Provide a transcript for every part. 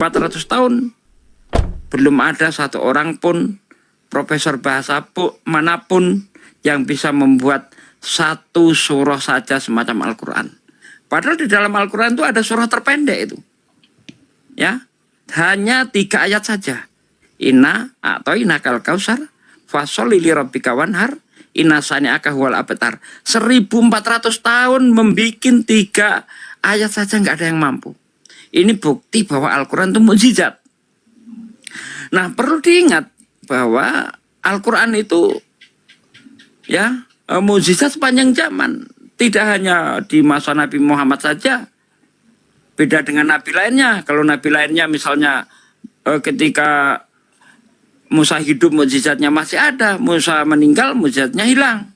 400 tahun belum ada satu orang pun profesor bahasa manapun yang bisa membuat satu surah saja semacam Al-Quran. Padahal di dalam Al-Quran itu ada surah terpendek itu. Ya, hanya 3 ayat saja. Inna atau inakal kausar fasholli li rabbika wanhar inna sani'aka huwal abtar. 1400 tahun membikin 3 ayat saja nggak ada yang mampu. Ini bukti bahwa Al-Quran itu mukjizat. Nah, perlu diingat bahwa Al-Quran itu ya mukjizat sepanjang zaman. Tidak hanya di masa Nabi Muhammad saja. Beda dengan Nabi lainnya. Kalau Nabi lainnya misalnya ketika Musa hidup mukjizatnya masih ada. Musa meninggal mukjizatnya hilang.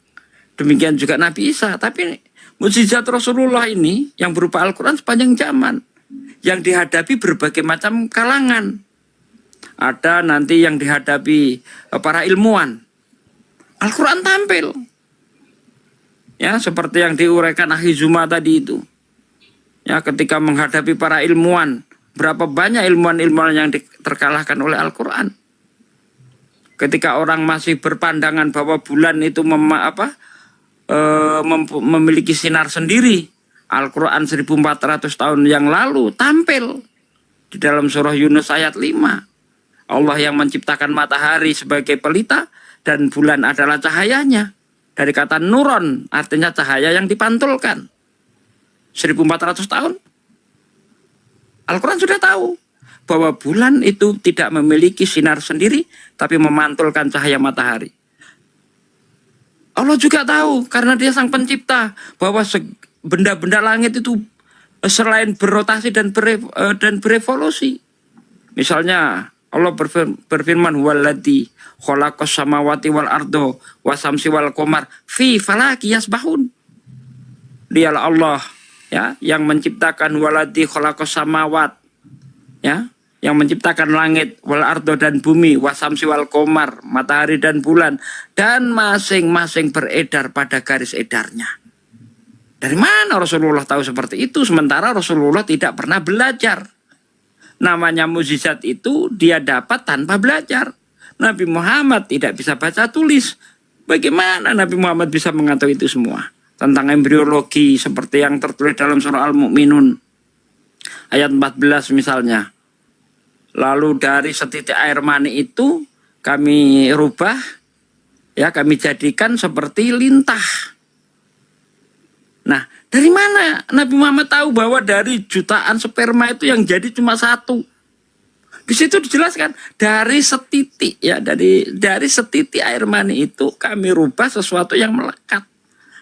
Demikian juga Nabi Isa. Tapi mukjizat Rasulullah ini yang berupa Al-Quran sepanjang zaman. Yang dihadapi berbagai macam kalangan. Ada nanti yang dihadapi para ilmuwan. Al-Quran tampil. Ya, seperti yang diuraikan Akhi Zuma tadi itu. Ya, ketika menghadapi para ilmuwan, berapa banyak ilmuwan-ilmuwan yang terkalahkan oleh Al-Quran. Ketika orang masih berpandangan bahwa bulan itu memiliki sinar sendiri, Al-Quran 1400 tahun yang lalu tampil di dalam surah Yunus ayat 5. Allah yang menciptakan matahari sebagai pelita dan bulan adalah cahayanya. Dari kata nuron, artinya cahaya yang dipantulkan. 1400 tahun. Al-Quran sudah tahu bahwa bulan itu tidak memiliki sinar sendiri, tapi memantulkan cahaya matahari. Allah juga tahu, karena dia sang pencipta, bahwa benda-benda langit itu selain berrotasi dan berevolusi. Misalnya, Allah berfirman, "Walladzi khalaqas samawati wal ardo wasamsi wal qamar fi falaki yasbahun." Dialah Allah ya yang menciptakan waladzi khalaqas samawat ya, yang menciptakan langit wal ardo dan bumi, wasamsi wal qamar, matahari dan bulan, dan masing-masing beredar pada garis edarnya. Dari mana Rasulullah tahu seperti itu sementara Rasulullah tidak pernah belajar? Namanya mukjizat itu dia dapat tanpa belajar. Nabi Muhammad tidak bisa baca tulis. Bagaimana Nabi Muhammad bisa mengetahui itu semua? Tentang embriologi seperti yang tertulis dalam surah Al-Mu'minun. Ayat 14 misalnya. Lalu dari setitik air mani itu kami rubah, ya kami jadikan seperti lintah. Nah, dari mana Nabi Muhammad tahu bahwa dari jutaan sperma itu yang jadi cuma 1? Di situ dijelaskan dari setitik ya, dari setitik air mani itu kami rubah sesuatu yang melekat.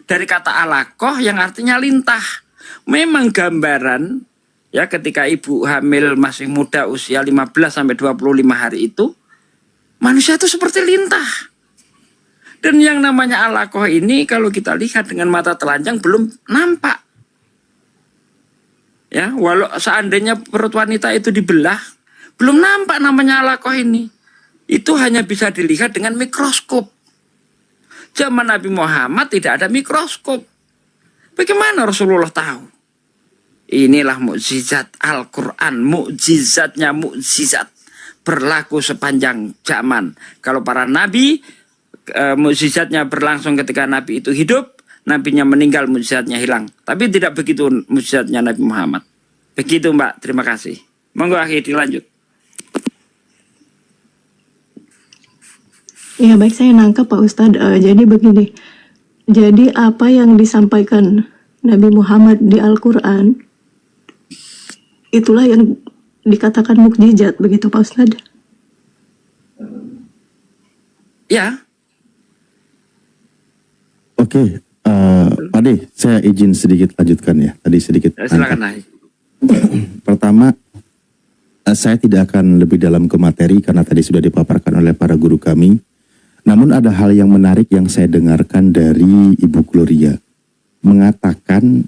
Dari kata alaqah yang artinya lintah. Memang gambaran ya ketika ibu hamil masih muda usia 15 sampai 25 hari itu manusia itu seperti lintah. Dan yang namanya alaqah ini kalau kita lihat dengan mata telanjang belum nampak. Ya, walau seandainya perut wanita itu dibelah, belum nampak namanya alaqah ini. Itu hanya bisa dilihat dengan mikroskop. Zaman Nabi Muhammad tidak ada mikroskop. Bagaimana Rasulullah tahu? Inilah mukjizat Al-Quran, mukjizatnya mukjizat. Berlaku sepanjang zaman. Kalau para nabi mukjizatnya berlangsung ketika Nabi itu hidup, Nabinya meninggal, mukjizatnya hilang. Tapi tidak begitu mukjizatnya Nabi Muhammad. Begitu Mbak, terima kasih. Monggo Akhi dilanjut. Ya baik, saya nangkep Pak Ustadz. Jadi begini, jadi apa yang disampaikan Nabi Muhammad di Al-Quran, itulah yang dikatakan mukjizat, begitu Pak Ustadz? Ya. Oke, Pak De, saya izin sedikit lanjutkan ya. Tadi sedikit. Silakan Akhi. Pertama, saya tidak akan lebih dalam ke materi karena tadi sudah dipaparkan oleh para guru kami. Namun ada hal yang menarik yang saya dengarkan dari Ibu Gloria. Mengatakan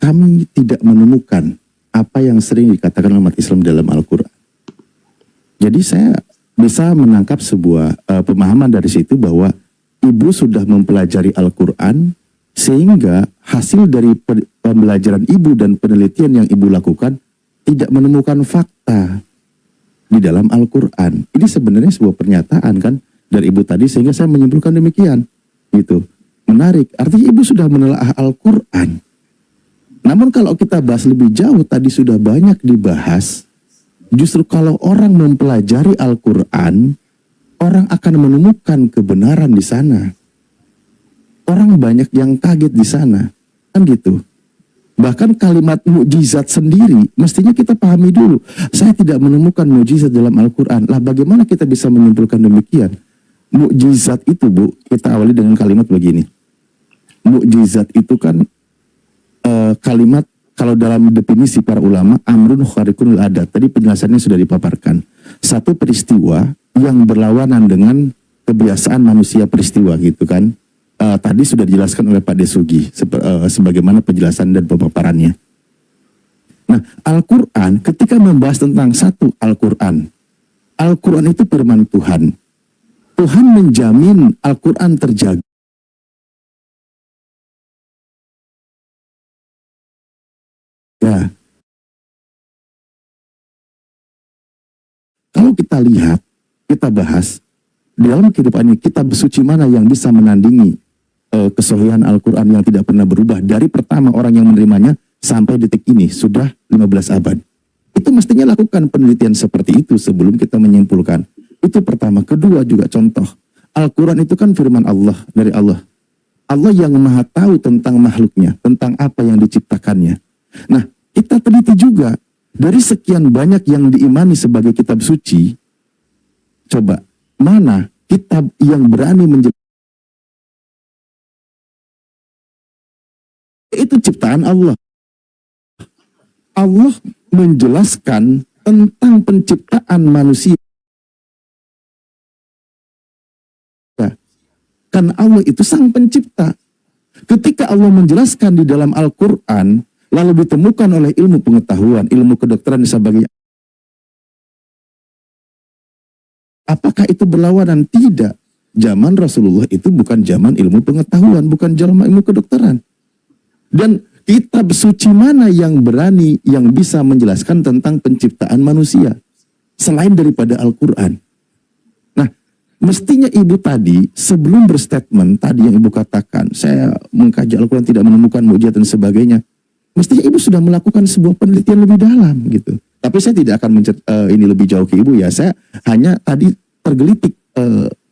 kami tidak menemukan apa yang sering dikatakan umat Islam dalam Al-Quran. Jadi saya bisa menangkap sebuah pemahaman dari situ bahwa Ibu sudah mempelajari Al-Quran sehingga hasil dari pembelajaran Ibu dan penelitian yang Ibu lakukan tidak menemukan fakta di dalam Al-Quran. Ini sebenarnya sebuah pernyataan kan dari ibu tadi, sehingga saya menyimpulkan demikian. Gitu. Menarik, artinya ibu sudah menelaah Al-Quran. Namun kalau kita bahas lebih jauh, tadi sudah banyak dibahas, justru kalau orang mempelajari Al-Quran, orang akan menemukan kebenaran di sana. Orang banyak yang kaget di sana. Kan gitu. Bahkan kalimat mukjizat sendiri mestinya kita pahami dulu. Saya tidak menemukan mukjizat dalam Al-Quran. Lah bagaimana kita bisa menyimpulkan demikian? Mukjizat itu, Bu, kita awali dengan kalimat begini. Mukjizat itu kan kalimat, kalau dalam definisi para ulama, amrun khariqun adat. Tadi penjelasannya sudah dipaparkan. Satu peristiwa yang berlawanan dengan kebiasaan manusia peristiwa gitu kan. Tadi sudah dijelaskan oleh Pak Desugi sebagaimana penjelasan dan pemaparannya. Nah, Al-Quran ketika membahas tentang satu Al-Quran, Al-Quran itu firman Tuhan. Tuhan menjamin Al-Quran terjaga. Ya. Kalau kita lihat, kita bahas di dalam kehidupan ini, kitab suci mana yang bisa menandingi kesohihan Al-Quran yang tidak pernah berubah dari pertama orang yang menerimanya sampai detik ini, sudah 15 abad. Itu mestinya lakukan penelitian seperti itu sebelum kita menyimpulkan. Itu pertama. Kedua juga contoh, Al-Quran itu kan firman Allah, dari Allah. Allah yang maha tahu tentang makhluknya, tentang apa yang diciptakannya. Nah, kita teliti juga, dari sekian banyak yang diimani sebagai kitab suci, coba, mana kitab yang berani menjelaskan itu ciptaan Allah. Allah menjelaskan tentang penciptaan manusia. Karena Allah itu sang pencipta. Ketika Allah menjelaskan di dalam Al-Quran, lalu ditemukan oleh ilmu pengetahuan, ilmu kedokteran dan sebagainya. Apakah itu berlawanan? Tidak. Zaman Rasulullah itu bukan zaman ilmu pengetahuan, bukan zaman ilmu kedokteran. Dan kitab suci mana yang berani, yang bisa menjelaskan tentang penciptaan manusia selain daripada Al-Quran? Nah, mestinya ibu tadi sebelum berstatement tadi yang ibu katakan, saya mengkaji Al-Quran tidak menemukan mukjizat dan sebagainya, mestinya ibu sudah melakukan sebuah penelitian lebih dalam gitu. Tapi saya tidak akan ini lebih jauh ke ibu ya. Saya hanya tadi tergelitik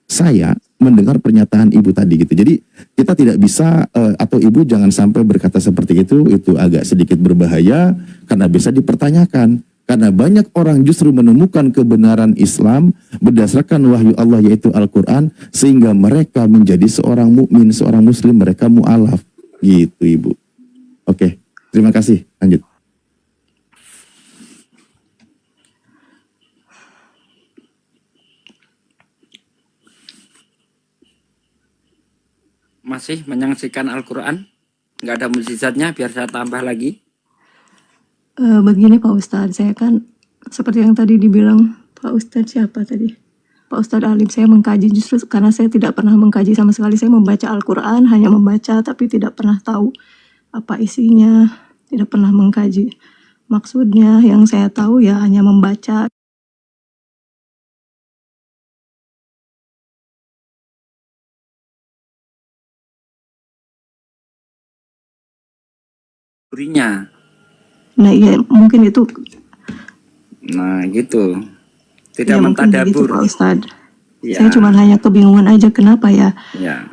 saya mendengar pernyataan ibu tadi gitu. Jadi kita tidak bisa atau ibu jangan sampai berkata seperti itu agak sedikit berbahaya karena bisa dipertanyakan. Karena banyak orang justru menemukan kebenaran Islam berdasarkan wahyu Allah yaitu Al-Quran sehingga mereka menjadi seorang mukmin, seorang muslim, mereka mu'alaf gitu ibu. Oke, terima kasih. Lanjut. Masih menyaksikan Al-Quran? Nggak ada mukjizatnya, biar saya tambah lagi. Begini Pak Ustadz, saya kan seperti yang tadi dibilang Pak Ustadz siapa tadi? Pak Ustadz Alim, saya mengkaji justru karena saya tidak pernah mengkaji sama sekali. Saya membaca Al-Quran, hanya membaca tapi tidak pernah tahu apa isinya, tidak pernah mengkaji. Maksudnya yang saya tahu ya hanya membaca. Burinya. Nah iya mungkin itu. Nah gitu. Tidak Ya, mungkin begitu, mentadabur. Pak Ustadz. Ya. Saya cuma hanya kebingungan aja kenapa ya Ya.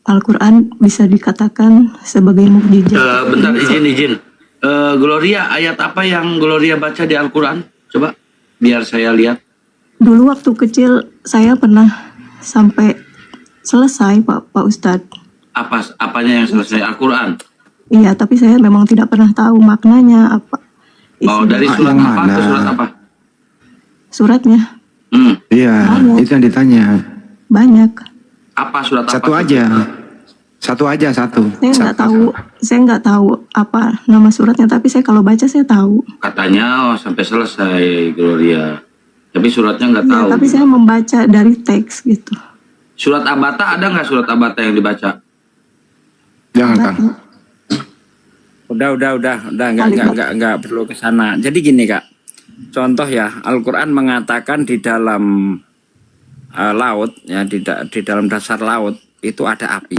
Al-Quran bisa dikatakan sebagai mukjizat. Bentar, izin. Gloria, ayat apa yang Gloria baca di Al-Quran? Coba, biar saya lihat. Dulu waktu kecil saya pernah sampai selesai Pak Ustadz. Apanya yang selesai Al-Quran? Iya, tapi saya memang tidak pernah tahu maknanya apa. Oh, dari surat yang apa mana? ke surat apa? Suratnya Iya, Banyak. itu yang ditanya. banyak. Apa surat Satu apa? aja. Satu aja, satu. Saya nggak tahu apa nama suratnya, tapi saya kalau baca saya tahu. Katanya sampai selesai Gloria. Tapi suratnya nggak Ya, tahu. tapi saya membaca dari teks gitu. Surat Abata ada nggak surat Abata yang dibaca? Jangan Nggak kan. tahu. Udah, Kalimat. enggak perlu ke sana. Jadi gini Kak, contoh ya, Al-Quran mengatakan di dalam laut, ya di dalam dasar laut itu ada api.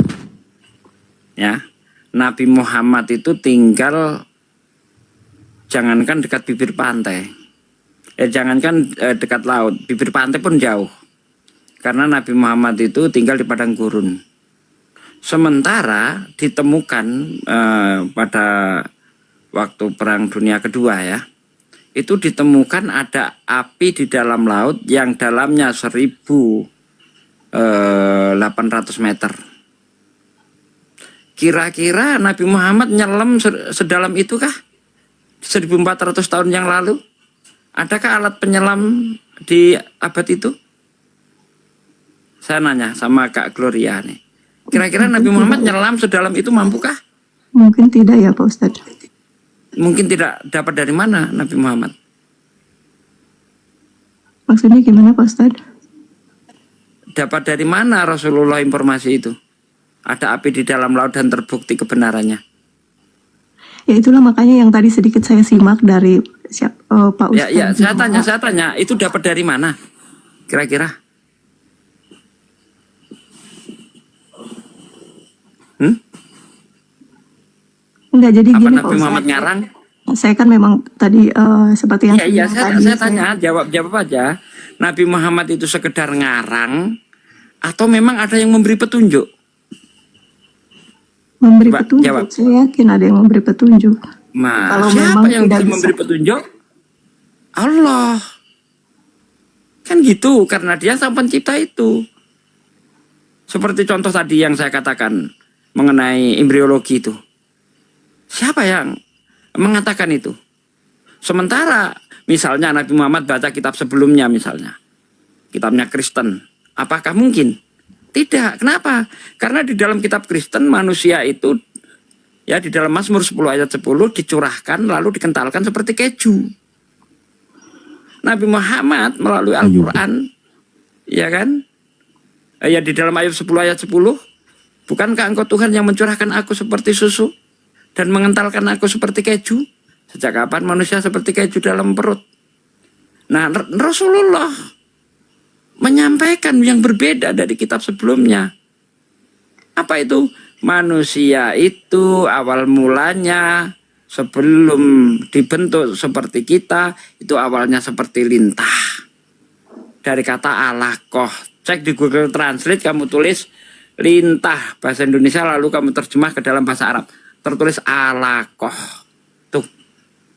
Ya, Nabi Muhammad itu tinggal jangankan dekat bibir pantai, jangankan dekat laut, bibir pantai pun jauh. Karena Nabi Muhammad itu tinggal di padang gurun. Sementara ditemukan pada waktu Perang Dunia Kedua ya, itu ditemukan ada api di dalam laut yang dalamnya 1.800 meter. Kira-kira Nabi Muhammad nyelam sedalam itu kah? 1.400 tahun yang lalu? Adakah alat penyelam di abad itu? Saya nanya sama Kak Gloria nih. Kira-kira Nabi Muhammad nyelam sedalam itu mampukah? Mungkin tidak ya Pak Ustadz. Mungkin tidak. Dapat dari mana Nabi Muhammad? Maksudnya gimana Pak Ustadz? Dapat dari mana Rasulullah informasi itu? Ada api di dalam laut dan terbukti kebenarannya. Ya itulah makanya yang tadi sedikit saya simak dari Pak Ustadz. Ya, saya tanya, itu dapat dari mana? Kira-kira? Enggak, jadi Apa gini Pak Nabi Ustadz. Muhammad ngarang? Saya kan memang tadi seperti yang Iya, tadi saya tanya, jawab aja. Nabi Muhammad itu sekedar ngarang atau memang ada yang memberi petunjuk? memberi Mbak, petunjuk. jawab. Saya yakin ada yang memberi petunjuk. Kalau Siapa memang yang tidak bisa bisa. memberi petunjuk? Allah. Kan gitu, karena dia sang pencipta itu. Seperti contoh tadi yang saya katakan mengenai embriologi itu. Siapa yang mengatakan itu? Sementara misalnya Nabi Muhammad baca kitab sebelumnya misalnya. Kitabnya Kristen. Apakah mungkin? Tidak. Kenapa? Karena di dalam kitab Kristen manusia itu ya di dalam Mazmur 10 ayat 10 dicurahkan lalu dikentalkan seperti keju. Nabi Muhammad melalui Al-Quran, ya kan? Ya di dalam ayat 10 ayat 10, bukankah engkau Tuhan yang mencurahkan aku seperti susu dan mengentalkan aku seperti keju? Sejak kapan manusia seperti keju dalam perut? Nah, Rasulullah menyampaikan yang berbeda dari kitab sebelumnya. Apa itu? Manusia itu awal mulanya sebelum dibentuk seperti kita, itu awalnya seperti lintah. Dari kata alaqah. Cek di Google Translate, kamu tulis lintah bahasa Indonesia, lalu kamu terjemah ke dalam bahasa Arab. Tertulis alaqah. Tuh,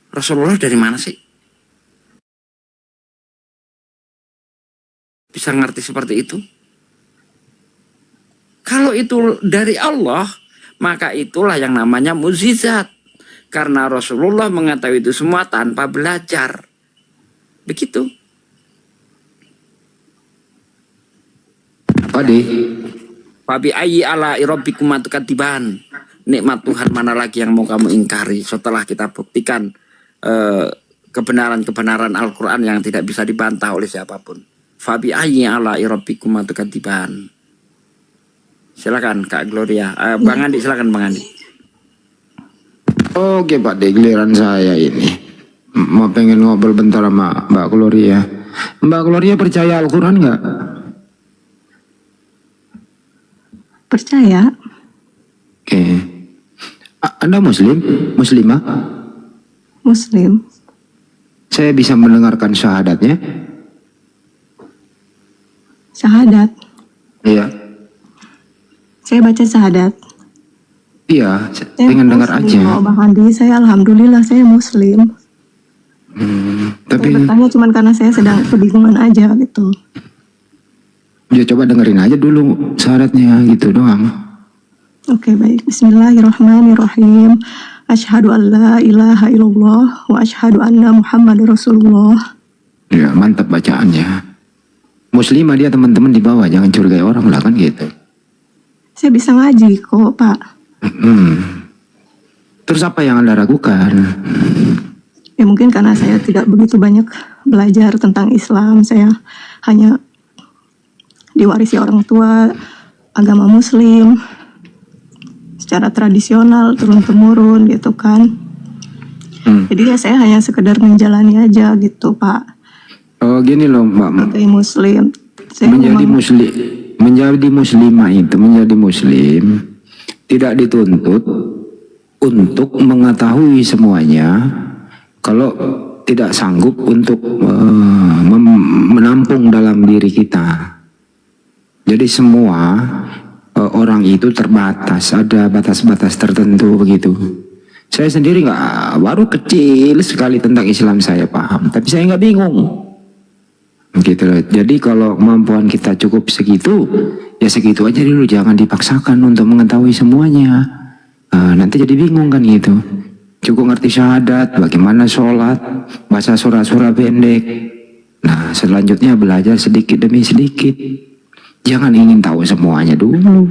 Rasulullah dari mana sih? Bisa ngerti seperti itu? Kalau itu dari Allah, maka itulah yang namanya mukjizat. Karena Rasulullah mengetahui itu semua tanpa belajar. Begitu. Apa deh? Fabi ayyi ala rabbikum tukadiban. Nikmat Tuhan mana lagi yang mau kamu ingkari setelah kita buktikan kebenaran-kebenaran Al-Quran yang tidak bisa dibantah oleh siapapun. Fabi ayyi ala rabbikum tukadiban. Silakan Kak Gloria. Bang Andi, silakan Bang Andi. Oke Pak De, giliran saya ini. Mau pengen ngobrol bentar sama Mbak Gloria. Mbak Gloria percaya Al-Quran nggak? Percaya? Oke. Anda Muslim? Muslimah? Muslim. Saya bisa mendengarkan syahadatnya? Syahadat. Iya. Saya baca syahadat. Iya, Saya pengen dengar Muslim, aja. Bang Andi. Saya alhamdulillah saya Muslim. Tapi Saya bertanya cuma karena saya sedang kebingungan aja gitu. ya coba dengerin aja dulu syaratnya gitu doang. Oke, baik. Bismillahirrahmanirrahim. Asyhadu an la ilaha illallah wa asyhadu anna Muhammadur Rasulullah. Ya mantap bacaannya. Muslimah dia teman-teman di bawah, jangan curigai orang lah kan gitu. Saya bisa ngaji kok, Pak. Terus apa yang Anda ragukan? Ya mungkin karena saya tidak begitu banyak belajar tentang Islam. Saya hanya diwarisi orang tua agama Muslim. secara tradisional turun-temurun gitu kan. Jadi ya saya hanya sekedar menjalani aja gitu Pak. Oh gini loh Mbak, Sebagai muslim. Saya menjadi muslimah itu, menjadi muslim tidak dituntut untuk mengetahui semuanya kalau tidak sanggup untuk menampung dalam diri kita. Jadi semua orang itu terbatas, ada batas-batas tertentu begitu. Saya sendiri baru kecil sekali tentang Islam saya paham, tapi saya nggak bingung. Gitu loh. Jadi kalau kemampuan kita cukup segitu, ya segitu aja dulu, jangan dipaksakan untuk mengetahui semuanya. Nanti jadi bingung kan gitu. Cukup ngerti syahadat, bagaimana sholat, baca surah-surah pendek. Nah selanjutnya belajar sedikit demi sedikit. Jangan ingin tahu semuanya dulu.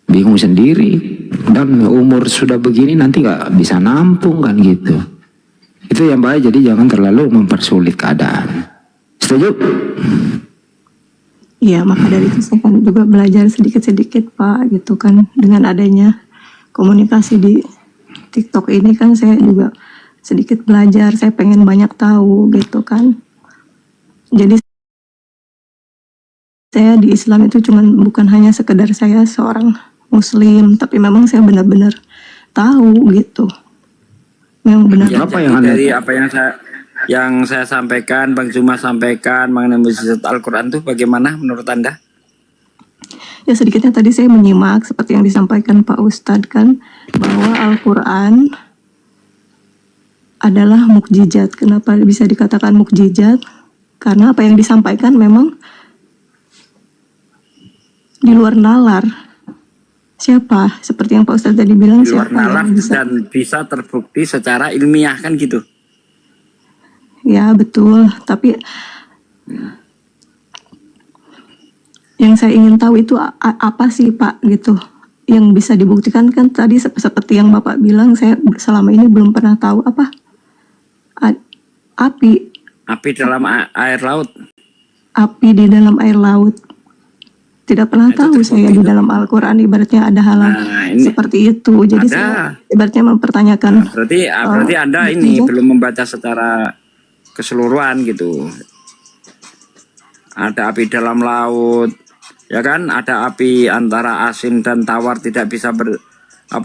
Bingung sendiri. Dan umur sudah begini nanti nggak bisa nampung kan gitu. Itu yang baik, jadi jangan terlalu mempersulit keadaan. Setuju? Iya, maka dari itu saya kan juga belajar sedikit-sedikit Pak gitu kan. Dengan adanya komunikasi di TikTok ini kan saya juga sedikit belajar. Saya pengen banyak tahu gitu kan. Jadi saya di Islam itu bukan hanya sekedar saya seorang muslim, tapi memang saya benar-benar tahu gitu. Memang benar. Ya, Apa jadi yang Anda- dari apa yang saya sampaikan, Bang Zuma sampaikan mengenai mukjizat Al-Quran itu bagaimana menurut Anda? Ya sedikitnya tadi saya menyimak seperti yang disampaikan Pak Ustadz kan, bahwa Al-Quran adalah mukjizat. Kenapa bisa dikatakan mukjizat? Karena apa yang disampaikan memang di luar nalar. Siapa? Seperti yang Pak Ustadz tadi bilang, Di luar siapa nalar yang bisa? dan bisa terbukti secara ilmiah kan gitu. Ya betul, tapi yang saya ingin tahu itu apa sih Pak gitu, yang bisa dibuktikan kan tadi seperti yang Bapak bilang, saya selama ini belum pernah tahu apa api Dalam air laut. api di dalam air laut. Tidak pernah Itu tahu terbukti saya di itu. dalam Al-Quran ibaratnya ada hal Ini seperti itu. Jadi ada. saya ibaratnya mempertanyakan. Berarti Anda ini mukjizat. belum membaca secara keseluruhan gitu. Ada api dalam laut, ya kan? Ada api antara asin dan tawar tidak bisa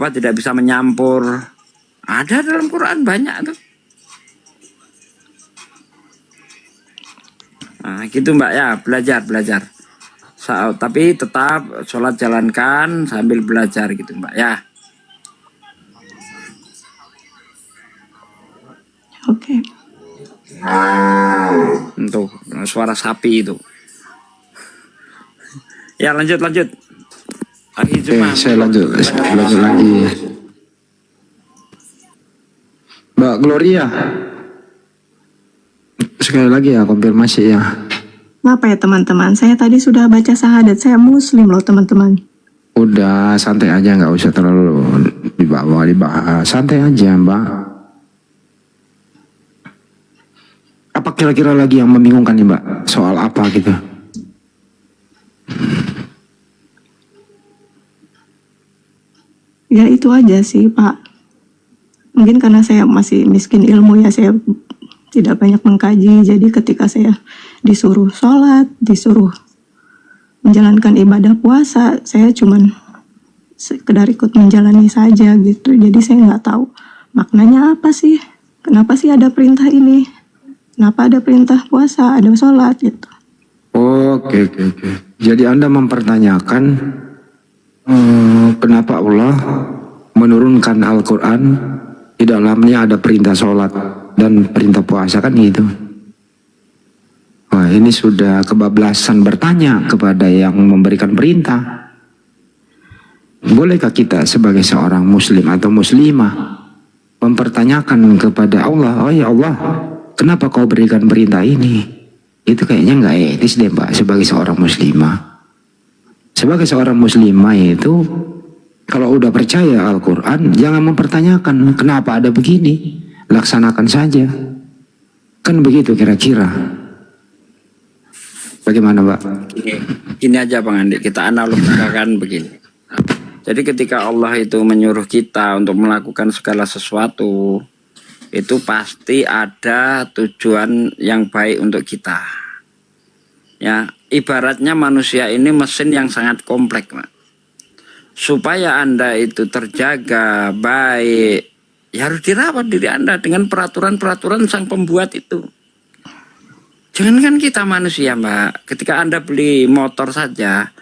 tidak bisa menyampur. Ada dalam Quran banyak tuh. Nah, gitu Mbak ya, belajar. Tapi tetap sholat jalankan sambil belajar gitu Mbak ya. Oke. Untuk suara sapi itu. Ya lanjut. Oke, saya lanjut lagi. Mbak Gloria, sekali lagi ya konfirmasi ya. Apa ya teman-teman? Saya tadi sudah baca syahadat. Saya muslim loh teman-teman. Udah santai aja, nggak usah terlalu dibahas. Santai aja Mbak. Apa kira-kira lagi yang membingungkan nih Mbak? Soal apa gitu? Ya itu aja sih Pak. Mungkin karena saya masih miskin ilmu ya, saya tidak banyak mengkaji. Jadi ketika saya disuruh sholat, disuruh menjalankan ibadah puasa, saya cuman sekedar ikut menjalani saja gitu. Jadi saya nggak tahu maknanya apa sih. Kenapa sih ada perintah ini? Kenapa ada perintah puasa, ada sholat gitu. Oke. Jadi Anda mempertanyakan kenapa Allah menurunkan Al-Quran, di dalamnya ada perintah sholat dan perintah puasa kan gitu. Wah ini sudah kebablasan bertanya kepada yang memberikan perintah. Bolehkah kita sebagai seorang muslim atau muslimah mempertanyakan kepada Allah, oh ya Allah, kenapa kau berikan perintah ini? Itu kayaknya nggak etis deh Mbak sebagai seorang muslimah. Sebagai seorang muslimah itu kalau udah percaya Al-Quran, jangan mempertanyakan kenapa ada begini, laksanakan saja. Kan begitu kira-kira. Bagaimana Mbak? Gini aja Bang Andi, kita analogikan begini. Jadi ketika Allah itu menyuruh kita untuk melakukan segala sesuatu, itu pasti ada tujuan yang baik untuk kita. Ya, ibaratnya manusia ini mesin yang sangat kompleks, Pak. Supaya Anda itu terjaga baik, ya harus dirawat diri Anda dengan peraturan-peraturan sang pembuat itu. Jangankan kita manusia, Mbak. Ketika Anda beli motor saja,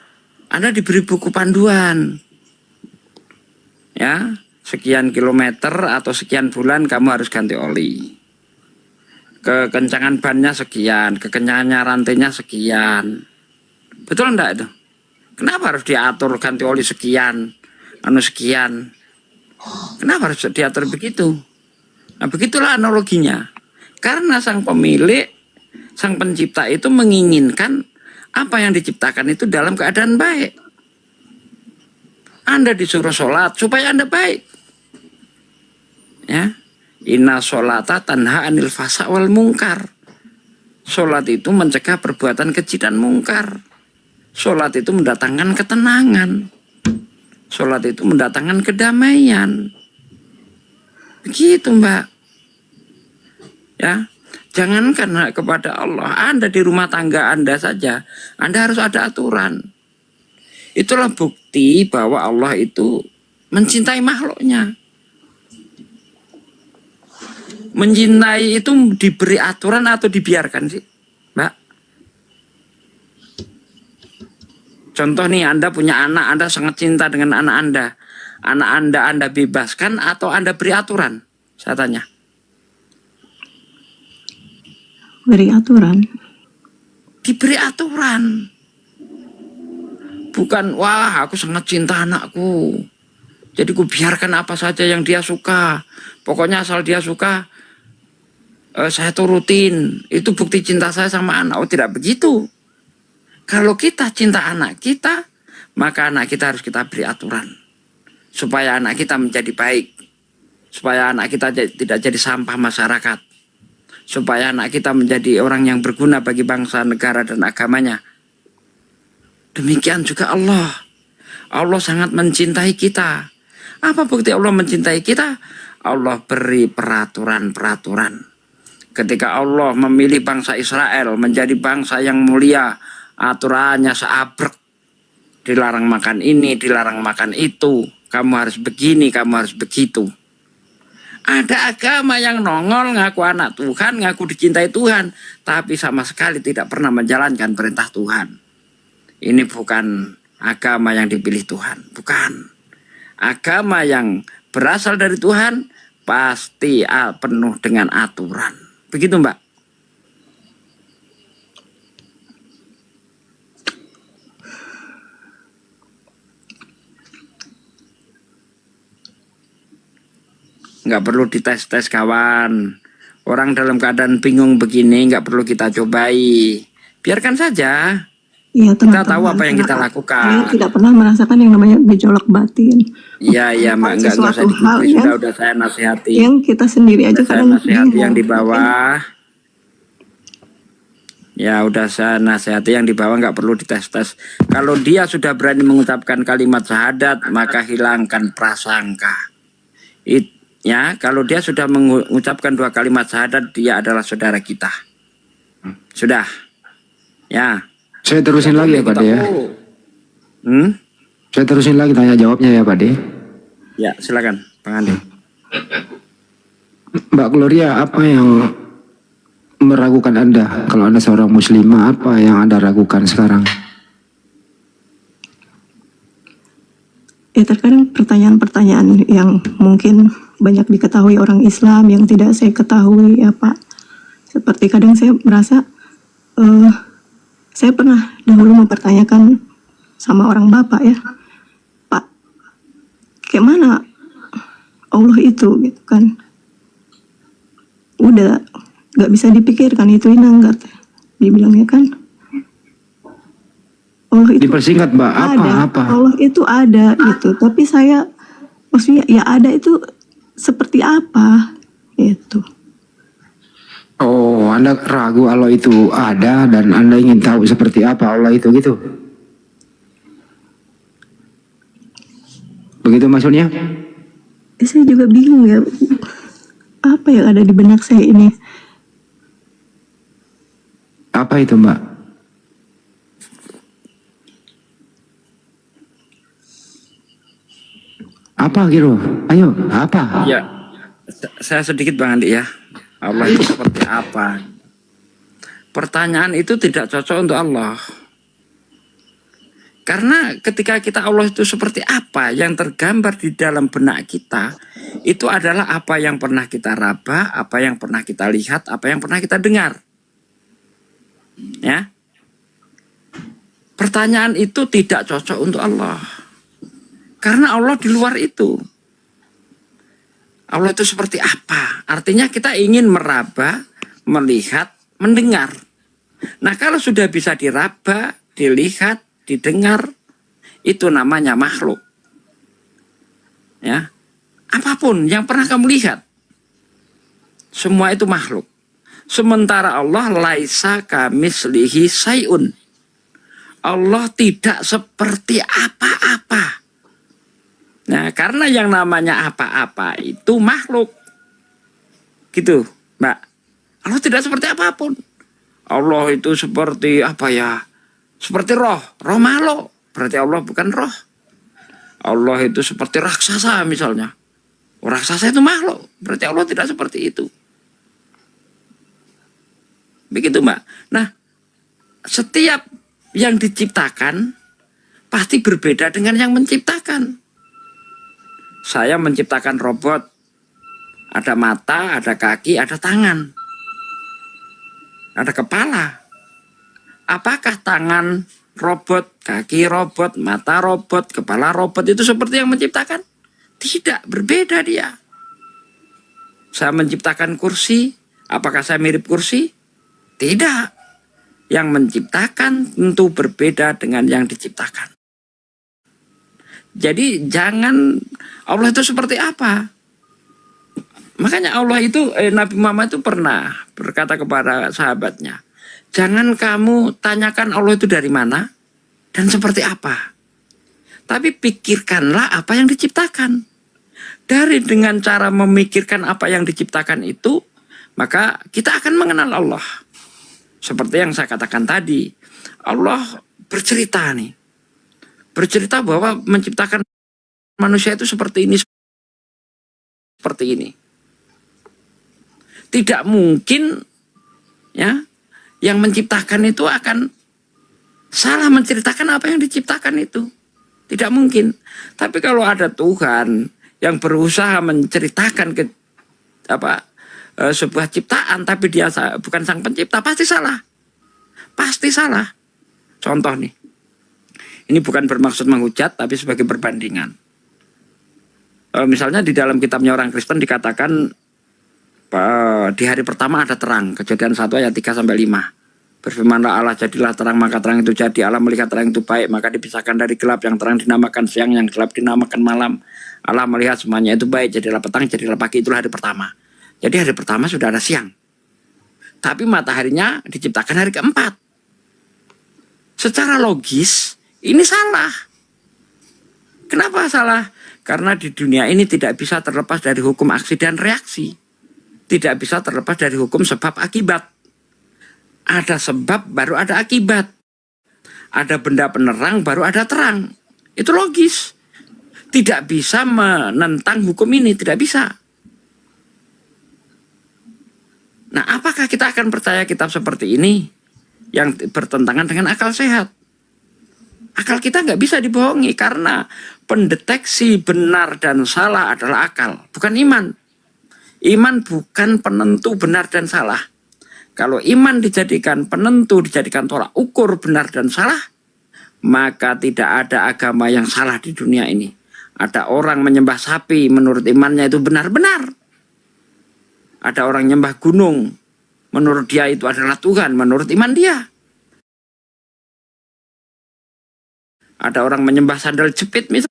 Anda diberi buku panduan. Ya, sekian kilometer atau sekian bulan kamu harus ganti oli. Kekencangan bannya sekian, kekencangannya rantainya sekian. Betul enggak itu? Kenapa harus diatur ganti oli sekian, sekian? Kenapa harus diatur begitu? Nah, begitulah analoginya. Karena sang pemilik, sang pencipta itu menginginkan apa yang diciptakan itu dalam keadaan baik. Anda disuruh sholat supaya Anda baik. Ya, inna sholata tanha anil fasa wal mungkar. Sholat itu mencegah perbuatan keji dan mungkar. Sholat itu mendatangkan ketenangan. Sholat itu mendatangkan kedamaian. Begitu, Mbak. Ya, jangankan kepada Allah, Anda di rumah tangga Anda saja, Anda harus ada aturan. Itulah bukti bahwa Allah itu mencintai makhluknya. Mencintai itu diberi aturan atau dibiarkan sih, Mbak? Contoh nih, Anda punya anak, Anda sangat cinta dengan anak Anda. Anak Anda bebaskan atau Anda beri aturan? Saya tanya. Beri aturan. Diberi aturan. Bukan, wah aku sangat cinta anakku, jadi ku biarkan apa saja yang dia suka. Pokoknya asal dia suka, saya turutin. Itu bukti cinta saya sama anak. Oh, tidak begitu. Kalau kita cinta anak kita, maka anak kita harus kita beri aturan. Supaya anak kita menjadi baik. Supaya anak kita tidak jadi sampah masyarakat. Supaya anak kita menjadi orang yang berguna bagi bangsa, negara, dan agamanya. Demikian juga Allah. Allah sangat mencintai kita. Apa bukti Allah mencintai kita? Allah beri peraturan-peraturan. Ketika Allah memilih bangsa Israel menjadi bangsa yang mulia, aturannya seabrek. Dilarang makan ini, dilarang makan itu. Kamu harus begini, kamu harus begitu. Ada agama yang nongol, ngaku anak Tuhan, ngaku dicintai Tuhan, tapi sama sekali tidak pernah menjalankan perintah Tuhan. Ini bukan agama yang dipilih Tuhan, bukan. Agama yang berasal dari Tuhan pasti penuh dengan aturan. Begitu, Mbak. Nggak perlu dites-tes, kawan. Orang dalam keadaan bingung begini nggak perlu kita cobai. Biarkan saja. Iya, Kita tahu apa yang kita lakukan. Saya tidak pernah merasakan yang namanya gejolak batin. Iya, Mbak, enggak usah Sesuatu hal dikubri, sudah saya nasihati. yang kita sendiri aja Saya kadang nasihati yang di bingung. bawah. Ya udah saya nasihati yang di bawah, nggak perlu dites-tes. Kalau dia sudah berani mengucapkan kalimat syahadat, maka hilangkan prasangka. Ya, kalau dia sudah mengucapkan 2 kalimat syahadat, dia adalah saudara kita. Sudah. Ya. Saya terusin lagi ya Pak De ya. Saya terusin lagi tanya jawabnya ya Pak De. Ya, silakan Bang Andi. Mbak Gloria, apa yang meragukan Anda? Kalau Anda seorang muslimah, apa yang Anda ragukan sekarang? Ya, terkadang pertanyaan-pertanyaan yang mungkin banyak diketahui orang Islam yang tidak saya ketahui ya Pak. Seperti kadang saya merasa saya pernah dahulu mempertanyakan sama orang bapak ya, Pak, kayak mana Allah itu gitu kan? Udah nggak bisa dipikirkan, itu inanggat, dibilangnya kan. Allah itu Dipersingkat Mbak, apa? Allah itu ada gitu, tapi saya maksudnya ya ada itu seperti apa gitu. Oh, Anda ragu Allah itu ada dan Anda ingin tahu seperti apa Allah itu gitu? Begitu maksudnya? Saya juga bingung ya, apa yang ada di benak saya ini. Apa itu, Mbak? Apa gitu? Ayo, apa? Ya, saya sedikit Bang Andi ya. Allah itu seperti apa? Pertanyaan itu tidak cocok untuk Allah. Karena ketika kita Allah itu seperti apa, yang tergambar di dalam benak kita, itu adalah apa yang pernah kita raba, apa yang pernah kita lihat, apa yang pernah kita dengar. Ya. Pertanyaan itu tidak cocok untuk Allah. Karena Allah di luar itu. Allah itu seperti apa? Artinya kita ingin meraba, melihat, mendengar. Nah, kalau sudah bisa diraba, dilihat, didengar, itu namanya makhluk. Ya. Apapun yang pernah kamu lihat, semua itu makhluk. Sementara Allah laisa kamislihi sayun. Allah tidak seperti apa-apa. Nah, karena yang namanya apa-apa itu makhluk. Gitu, Mbak. Allah tidak seperti apapun. Allah itu seperti apa ya? Seperti roh makhluk. Berarti Allah bukan roh. Allah itu seperti raksasa misalnya. Raksasa itu makhluk. Berarti Allah tidak seperti itu. Begitu, Mbak. Nah, setiap yang diciptakan pasti berbeda dengan yang menciptakan. Saya menciptakan robot. Ada mata, ada kaki, ada tangan. Ada kepala. Apakah tangan robot, kaki robot, mata robot, kepala robot itu seperti yang menciptakan? Tidak, berbeda dia. Saya menciptakan kursi, apakah saya mirip kursi? Tidak. Yang menciptakan tentu berbeda dengan yang diciptakan. Jadi jangan Allah itu seperti apa? Makanya Allah itu, Nabi Muhammad itu pernah berkata kepada sahabatnya, jangan kamu tanyakan Allah itu dari mana dan seperti apa. Tapi pikirkanlah apa yang diciptakan. Dari dengan cara memikirkan apa yang diciptakan itu, maka kita akan mengenal Allah. Seperti yang saya katakan tadi, Allah bercerita nih. Bercerita bahwa menciptakan manusia itu seperti ini, seperti ini. Tidak mungkin ya yang menciptakan itu akan salah menceritakan apa yang diciptakan itu. Tidak mungkin. Tapi kalau ada Tuhan yang berusaha menceritakan sebuah ciptaan tapi dia bukan sang pencipta, pasti salah. Pasti salah. Contoh nih. Ini bukan bermaksud menghujat tapi sebagai perbandingan. Misalnya di dalam kitabnya orang Kristen dikatakan di hari pertama ada terang. Kejadian 1 ayat 3-5. Berfirmanlah Allah, jadilah terang, maka terang itu jadi. Allah melihat terang itu baik, maka dipisahkan dari gelap. Yang terang dinamakan siang, yang gelap dinamakan malam. Allah melihat semuanya itu baik, jadilah petang, jadilah pagi. Itulah hari pertama. Jadi hari pertama sudah ada siang. Tapi mataharinya diciptakan hari keempat. Secara logis ini salah. Kenapa salah? Karena di dunia ini tidak bisa terlepas dari hukum aksi dan reaksi. Tidak bisa terlepas dari hukum sebab akibat. Ada sebab baru ada akibat. Ada benda penerang baru ada terang. Itu logis. Tidak bisa menentang hukum ini, tidak bisa. Nah, apakah kita akan percaya kitab seperti ini yang bertentangan dengan akal sehat? Akal kita nggak bisa dibohongi karena pendeteksi benar dan salah adalah akal, bukan iman. Iman bukan penentu benar dan salah. Kalau iman dijadikan penentu, dijadikan tolak ukur benar dan salah, maka tidak ada agama yang salah di dunia ini. Ada orang menyembah sapi menurut imannya itu benar-benar. Ada orang nyembah gunung, menurut dia itu adalah Tuhan, menurut iman dia. Ada orang menyembah sandal jepit misalnya.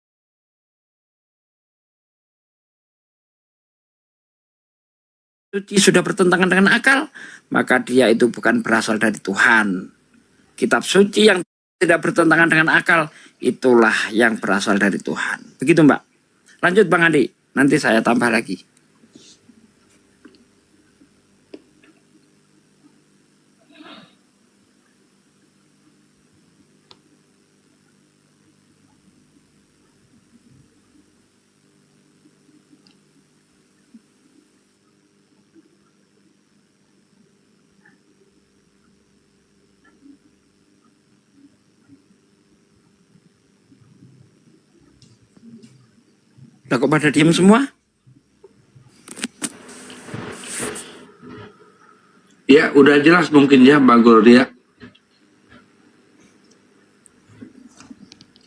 Suci sudah bertentangan dengan akal, maka dia itu bukan berasal dari Tuhan. Kitab suci yang tidak bertentangan dengan akal, itulah yang berasal dari Tuhan. Begitu, Mbak. Lanjut Bang Andi, nanti saya tambah lagi. Lah kok pada diem semua? Ya, udah jelas mungkin ya, Mbak Gloria.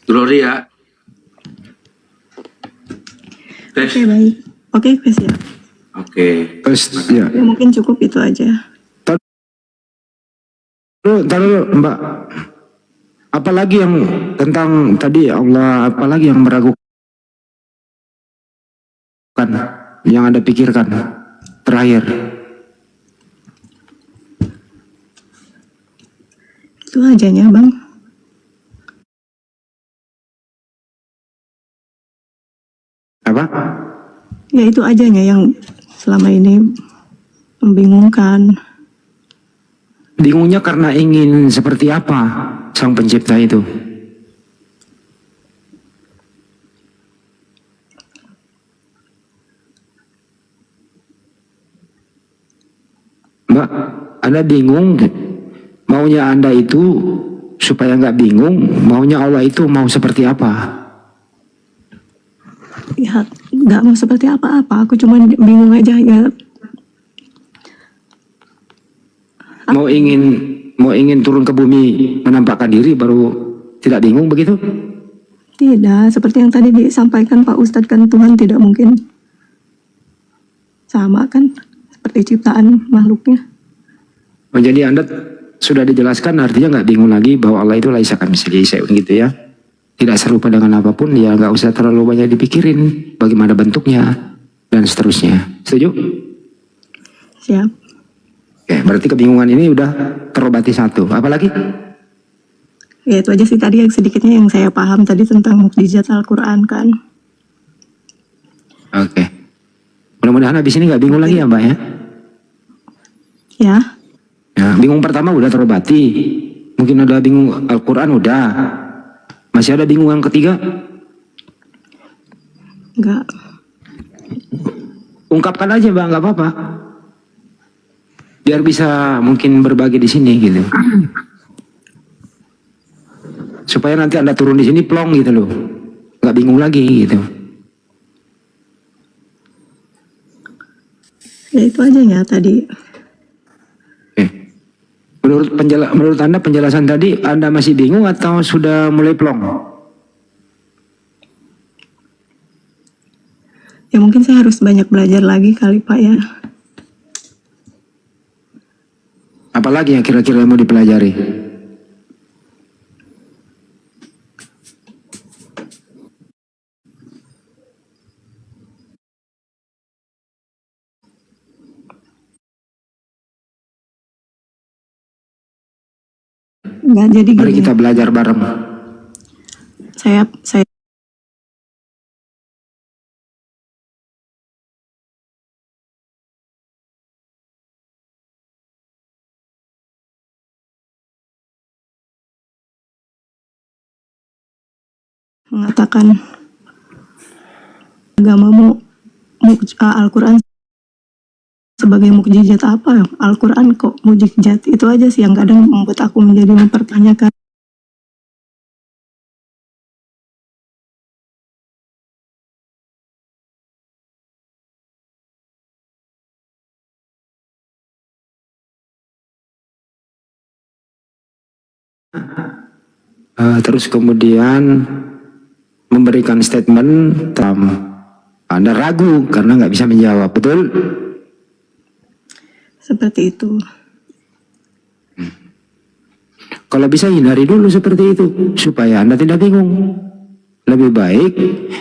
Gloria. Tes. Oke, baik. Oke, siap. Oke. Terus ya. Ya, mungkin cukup itu aja. Taruh Mbak. Apalagi yang tentang tadi Allah, apalagi yang meragukan, yang Anda pikirkan terakhir? Itu ajanya, Bang. Apa? Ya, itu ajanya yang selama ini membingungkan. Bingungnya karena ingin seperti apa sang pencipta itu? Mbak, Anda bingung, maunya Anda itu supaya nggak bingung, maunya Allah itu mau seperti apa? Ya, nggak mau seperti apa-apa. Aku cuma bingung aja ya. Mau ingin turun ke bumi menampakkan diri baru tidak bingung begitu? Tidak, seperti yang tadi disampaikan Pak Ustadz, kan Tuhan tidak mungkin sama kan seperti ciptaan makhluknya. Oh, jadi Anda sudah dijelaskan, artinya nggak bingung lagi bahwa Allah itu laisa kamitslihi syai'un gitu ya. Tidak serupa dengan apapun, ya nggak usah terlalu banyak dipikirin bagaimana bentuknya dan seterusnya. Setuju? Siap. Oke, berarti kebingungan ini udah terobati satu. Apalagi? Ya, itu aja sih tadi yang sedikitnya yang saya paham tadi tentang mukjizat Al-Quran kan. Oke. Mudah-mudahan habis ini nggak bingung lagi ya Mbak ya. Ya, Ya, bingung pertama udah terobati. Mungkin ada bingung Al-Quran udah. Masih ada bingung yang ketiga? enggak. Ungkapkan aja Mbak, nggak apa-apa. Biar bisa mungkin berbagi di sini gitu. Supaya nanti Anda turun di sini plong gitu loh. Nggak bingung lagi gitu. Ya, itu aja ya tadi. Oke. Menurut Anda penjelasan tadi Anda masih bingung atau sudah mulai plong? Ya, mungkin saya harus banyak belajar lagi kali Pak ya. Apalagi yang kira-kira mau dipelajari? Enggak, jadi Mari gini. kita belajar bareng. Saya mengatakan agamamu Al-Quran sebagai mukjizat apa? Al-Quran kok mukjizat? Itu aja sih yang kadang membuat aku menjadi mempertanyakan. Terus kemudian memberikan statement, Anda ragu karena nggak bisa menjawab, betul? Seperti itu. Kalau bisa hindari dulu seperti itu supaya Anda tidak bingung. Lebih baik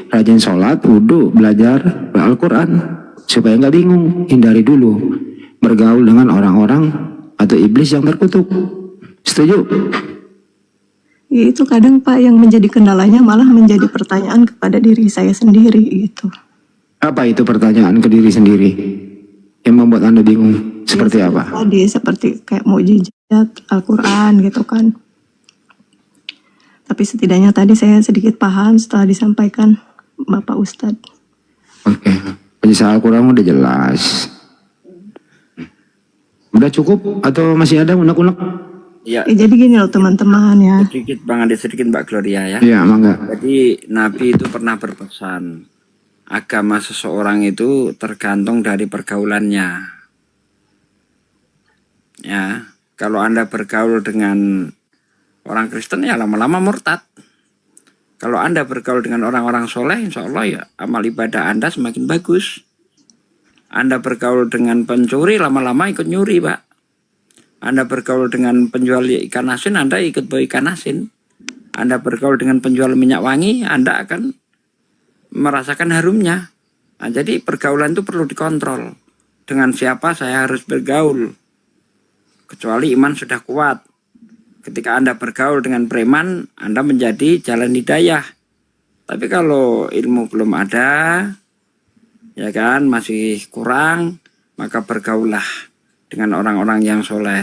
rajin sholat, wudhu, belajar Al-Quran supaya nggak bingung. Hindari dulu bergaul dengan orang-orang atau iblis yang terkutuk. Setuju? Ya itu kadang Pak yang menjadi kendalanya malah menjadi pertanyaan kepada diri saya sendiri gitu. Apa itu pertanyaan ke diri sendiri yang membuat Anda bingung? Seperti Ya, apa? tadi seperti kayak mukjizat Al-Quran gitu kan. Tapi setidaknya tadi saya sedikit paham setelah disampaikan Bapak Ustadz. Oke, penjelasan Al-Quran udah jelas. Udah cukup atau masih ada unek-unek? Ya, Ya, jadi gini loh teman-teman ya. sedikit Bang Ade, sedikit Mbak Gloria ya. Iya, mangga. Jadi Nabi itu pernah berpesan, agama seseorang itu tergantung dari pergaulannya. Ya, kalau Anda bergaul dengan orang Kristen ya lama-lama murtad. Kalau Anda bergaul dengan orang-orang soleh, insya Allah ya amal ibadah Anda semakin bagus. Anda bergaul dengan pencuri, lama-lama ikut nyuri, Pak. Anda bergaul dengan penjual ikan asin, Anda ikut bawa ikan asin. Anda bergaul dengan penjual minyak wangi, Anda akan merasakan harumnya. Nah, jadi pergaulan itu perlu dikontrol. Dengan siapa saya harus bergaul. Kecuali iman sudah kuat. Ketika Anda bergaul dengan preman, Anda menjadi jalan hidayah. Tapi kalau ilmu belum ada, ya kan, masih kurang, maka bergaullah dengan orang-orang yang soleh.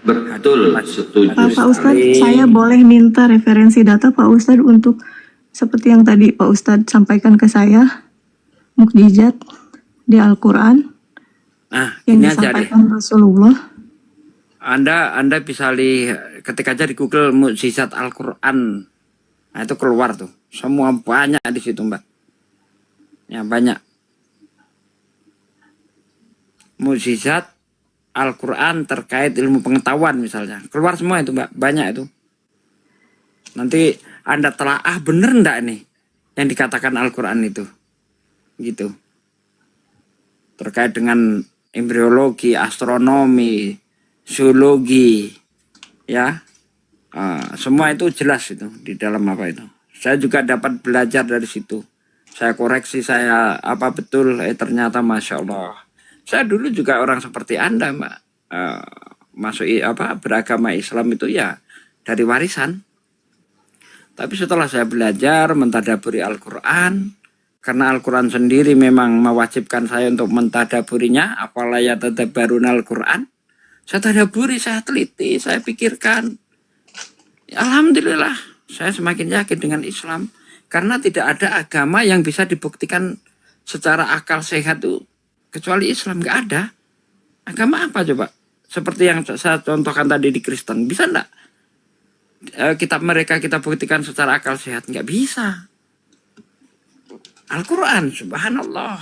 Betul, setuju. Pak Ustadz, sekali. saya boleh minta referensi data Pak Ustadz untuk seperti yang tadi Pak Ustadz sampaikan ke saya, mukjizat di Al-Quran Nah, yang ini aja deh. disampaikan Rasulullah. Anda bisa lihat ketika aja di Google mukjizat Al-Quran. Nah, itu keluar tuh. Semua banyak di situ, Mbak. Ya, banyak. Mukjizat Al-Quran terkait ilmu pengetahuan misalnya. Keluar semua itu, Mbak. Banyak itu. Nanti Anda telaah bener enggak nih yang dikatakan Al-Quran itu. Gitu. Terkait dengan embriologi, astronomi, zoologi, ya. Semua itu jelas itu di dalam apa itu. Saya juga dapat belajar dari situ. Saya koreksi, saya apa betul, ternyata Masya Allah. Saya dulu juga orang seperti Anda, Mbak. Masuk beragama Islam itu ya dari warisan. Tapi setelah saya belajar mentadaburi Al-Quran, karena Al-Quran sendiri memang mewajibkan saya untuk mentadaburinya, afala yatadabbaruna Al-Quran. Saya tadaburi, saya teliti, saya pikirkan. Alhamdulillah, saya semakin yakin dengan Islam. Karena tidak ada agama yang bisa dibuktikan secara akal sehat itu kecuali Islam, nggak ada. Agama apa coba? Seperti yang saya contohkan tadi di Kristen, bisa enggak? Kitab mereka kita buktikan secara akal sehat, nggak bisa. Al-Quran, subhanallah.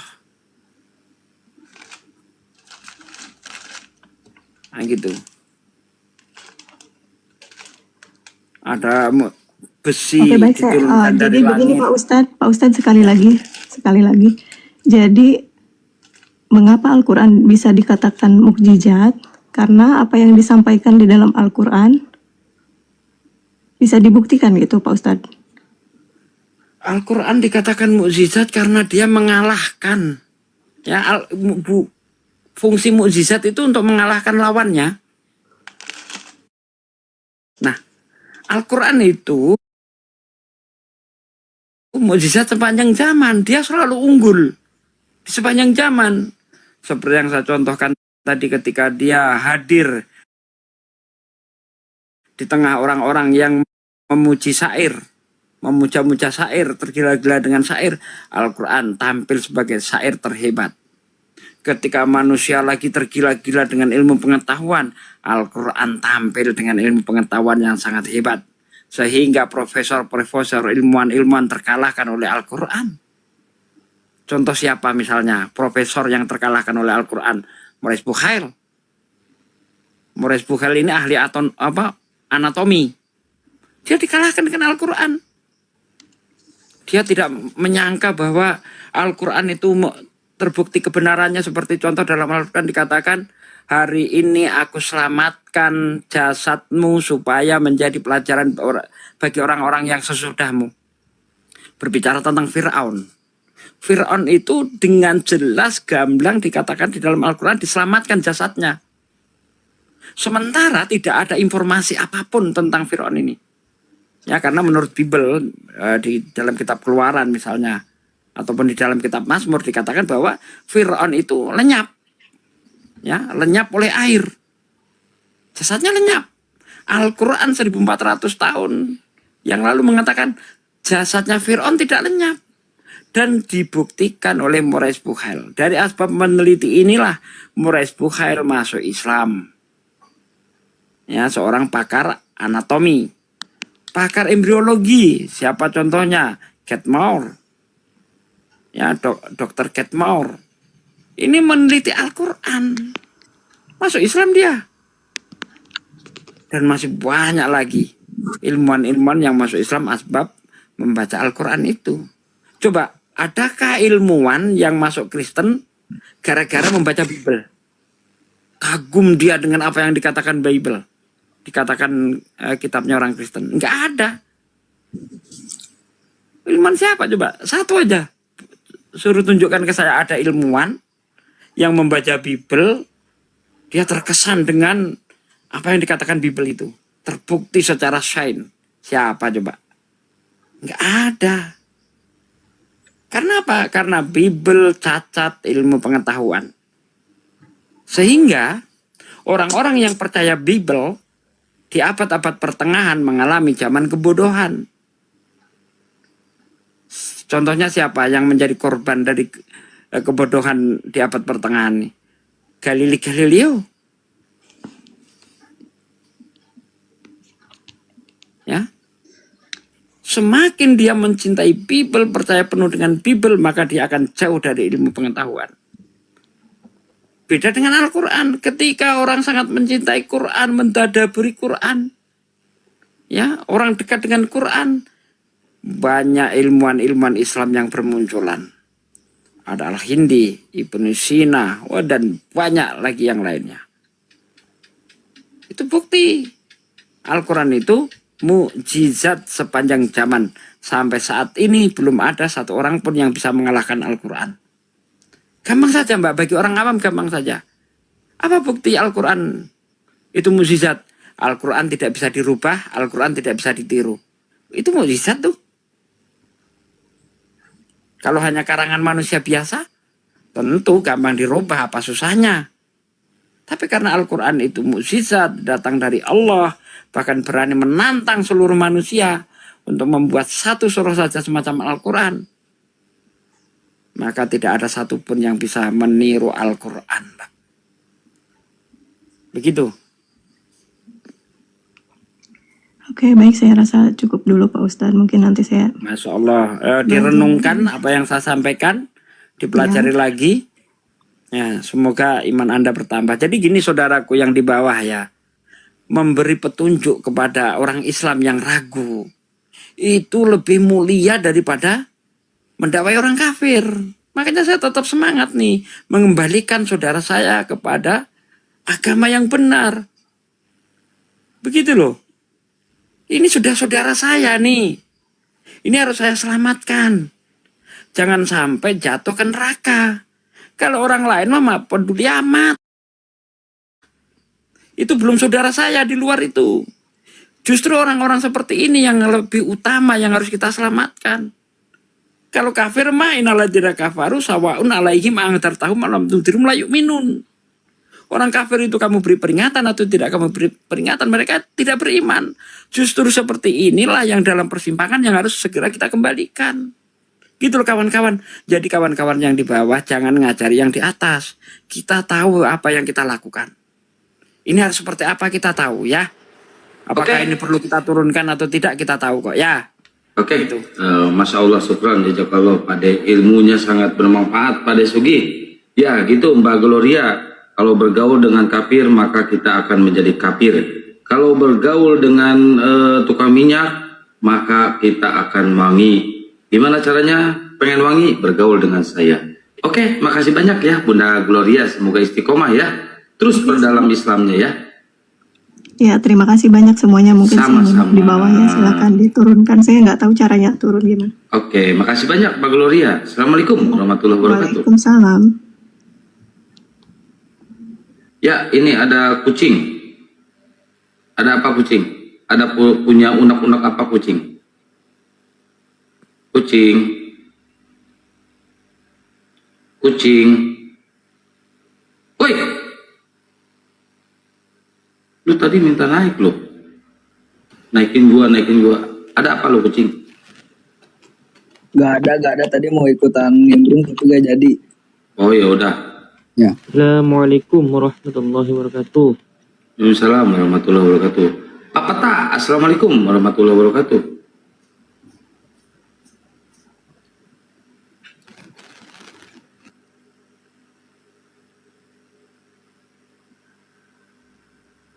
Nah gitu. Ada besi Oke baik, diturunkan jadi dari begini langit. Pak Ustadz sekali lagi. Jadi mengapa Al-Quran bisa dikatakan mukjizat? Karena apa yang disampaikan di dalam Al-Quran bisa dibuktikan gitu Pak Ustadz. Al-Quran dikatakan mukjizat karena dia mengalahkan. Ya, fungsi mukjizat itu untuk mengalahkan lawannya. Nah, Al-Quran itu mukjizat sepanjang zaman. Dia selalu unggul di sepanjang zaman. Seperti yang saya contohkan tadi ketika dia hadir di tengah orang-orang yang memuji syair, memuja-muja syair, tergila-gila dengan syair. Al-Quran tampil sebagai syair terhebat. Ketika manusia lagi tergila-gila dengan ilmu pengetahuan, Al-Quran tampil dengan ilmu pengetahuan yang sangat hebat. Sehingga profesor-profesor, ilmuwan-ilmuwan terkalahkan oleh Al-Quran. Contoh siapa misalnya? Profesor yang terkalahkan oleh Al-Quran. Maurice Bucaille. Maurice Bucaille ini ahli anatomi. Dia dikalahkan dengan Al-Quran. Dia tidak menyangka bahwa Al-Quran itu terbukti kebenarannya, seperti contoh dalam Al-Quran dikatakan, hari ini aku selamatkan jasadmu supaya menjadi pelajaran bagi orang-orang yang sesudahmu. Berbicara tentang Fir'aun. Fir'aun itu dengan jelas gamblang dikatakan di dalam Al-Quran diselamatkan jasadnya. Sementara tidak ada informasi apapun tentang Fir'aun ini. Ya, karena menurut Bible di dalam kitab Keluaran misalnya ataupun di dalam kitab Mazmur dikatakan bahwa Firaun itu lenyap. Ya, lenyap oleh air. Jasadnya lenyap. Al-Qur'an 1400 tahun yang lalu mengatakan jasadnya Firaun tidak lenyap. Dan dibuktikan oleh Maurice Bucaille. Dari asbab meneliti inilah Maurice Bucaille masuk Islam. Ya, seorang pakar anatomi, pakar embriologi. Siapa contohnya? Kate Moore. Ya, dokter Kate Moore. Ini meneliti Al-Quran. Masuk Islam dia. Dan masih banyak lagi ilmuwan-ilmuwan yang masuk Islam asbab membaca Al-Quran itu. Coba, adakah ilmuwan yang masuk Kristen gara-gara membaca Bible? Kagum dia dengan apa yang dikatakan Bible. Dikatakan kitabnya orang Kristen. Enggak ada. Ilmuwan siapa coba? Satu aja. Suruh tunjukkan ke saya ada ilmuwan yang membaca Bible, dia terkesan dengan apa yang dikatakan Bible itu. Terbukti secara sains. Siapa coba? Enggak ada. Karena apa? Karena Bible cacat ilmu pengetahuan. Sehingga orang-orang yang percaya Bible di abad-abad pertengahan mengalami zaman kebodohan. Contohnya siapa yang menjadi korban dari kebodohan di abad pertengahan ini? Galileo. Ya. Semakin dia mencintai Bible, percaya penuh dengan Bible, maka dia akan jauh dari ilmu pengetahuan. Beda dengan Al-Quran. Ketika orang sangat mencintai Quran, mentadaburi Quran, ya, orang dekat dengan Quran, banyak ilmuwan-ilmuwan Islam yang bermunculan. Ada Al-Hindi, Ibnu Sina, dan banyak lagi yang lainnya. Itu bukti. Al-Quran itu mukjizat sepanjang zaman. Sampai saat ini belum ada satu orang pun yang bisa mengalahkan Al-Quran. Gampang saja Mbak, bagi orang awam gampang saja. Apa bukti Al-Quran itu mukjizat? Al-Quran tidak bisa dirubah, Al-Quran tidak bisa ditiru. Itu mukjizat tuh. Kalau hanya karangan manusia biasa, tentu gampang dirubah, apa susahnya. Tapi karena Al-Quran itu mukjizat, datang dari Allah, bahkan berani menantang seluruh manusia untuk membuat satu surah saja semacam Al-Quran, maka tidak ada satupun yang bisa meniru Al-Quran, Pak. Begitu. Oke, baik, saya rasa cukup dulu Pak Ustadz. Mungkin nanti saya... Masya Allah, direnungkan apa yang saya sampaikan, dipelajari lagi. Ya, semoga iman Anda bertambah. Jadi gini saudaraku yang di bawah ya, memberi petunjuk kepada orang Islam yang ragu, itu lebih mulia daripada mendakwai orang kafir. Makanya saya tetap semangat nih, mengembalikan saudara saya kepada agama yang benar. Begitu loh. Ini sudah saudara saya nih. Ini harus saya selamatkan. Jangan sampai jatuh ke neraka. Kalau orang lain mah peduli amat. Itu belum saudara saya di luar itu. Justru orang-orang seperti ini yang lebih utama yang harus kita selamatkan. Kalau kafir mah innalladzina kafaru sawaun alaihim andzartahum am lam tunzirum la yu'minun. Orang kafir itu kamu beri peringatan atau tidak kamu beri peringatan, mereka tidak beriman. Justru seperti inilah yang dalam persimpangan yang harus segera kita kembalikan. Gitu loh kawan-kawan. Jadi kawan-kawan yang di bawah jangan ngajari yang di atas. Kita tahu apa yang kita lakukan. Ini harus seperti apa kita tahu ya. Apakah ini perlu kita turunkan atau tidak kita tahu kok ya. Oke, gitu. Masya Allah, syukran jazakallah, Pak De, ilmunya sangat bermanfaat Pak De Sugi. Ya gitu Mbak Gloria, kalau bergaul dengan kafir maka kita akan menjadi kafir. Kalau bergaul dengan tukang minyak maka kita akan wangi. Gimana caranya pengen wangi? Bergaul dengan saya. Oke, makasih banyak ya Bunda Gloria, semoga istiqomah ya. Terus perdalam Islamnya ya. Ya, terima kasih banyak semuanya. Mungkin Sama-sama. di bawahnya silakan diturunkan. Saya nggak tahu caranya turun gimana. Oke, makasih banyak Mbak Gloria. Assalamualaikum warahmatullahi wabarakatuh. Waalaikumsalam. Ya, ini ada kucing. Ada apa kucing? Ada punya unek-unek apa kucing? Kucing. Kucing. Woi. Lu tadi minta naik lo. Naikin gua. Ada apa lo kucing? Gak ada. Tadi mau ikutan nimbrung tapi gak jadi. Oh ya udah. Ya. Assalamualaikum warahmatullahi wabarakatuh. Waalaikumsalam warahmatullahi wabarakatuh. Pak Peta, assalamualaikum warahmatullahi wabarakatuh.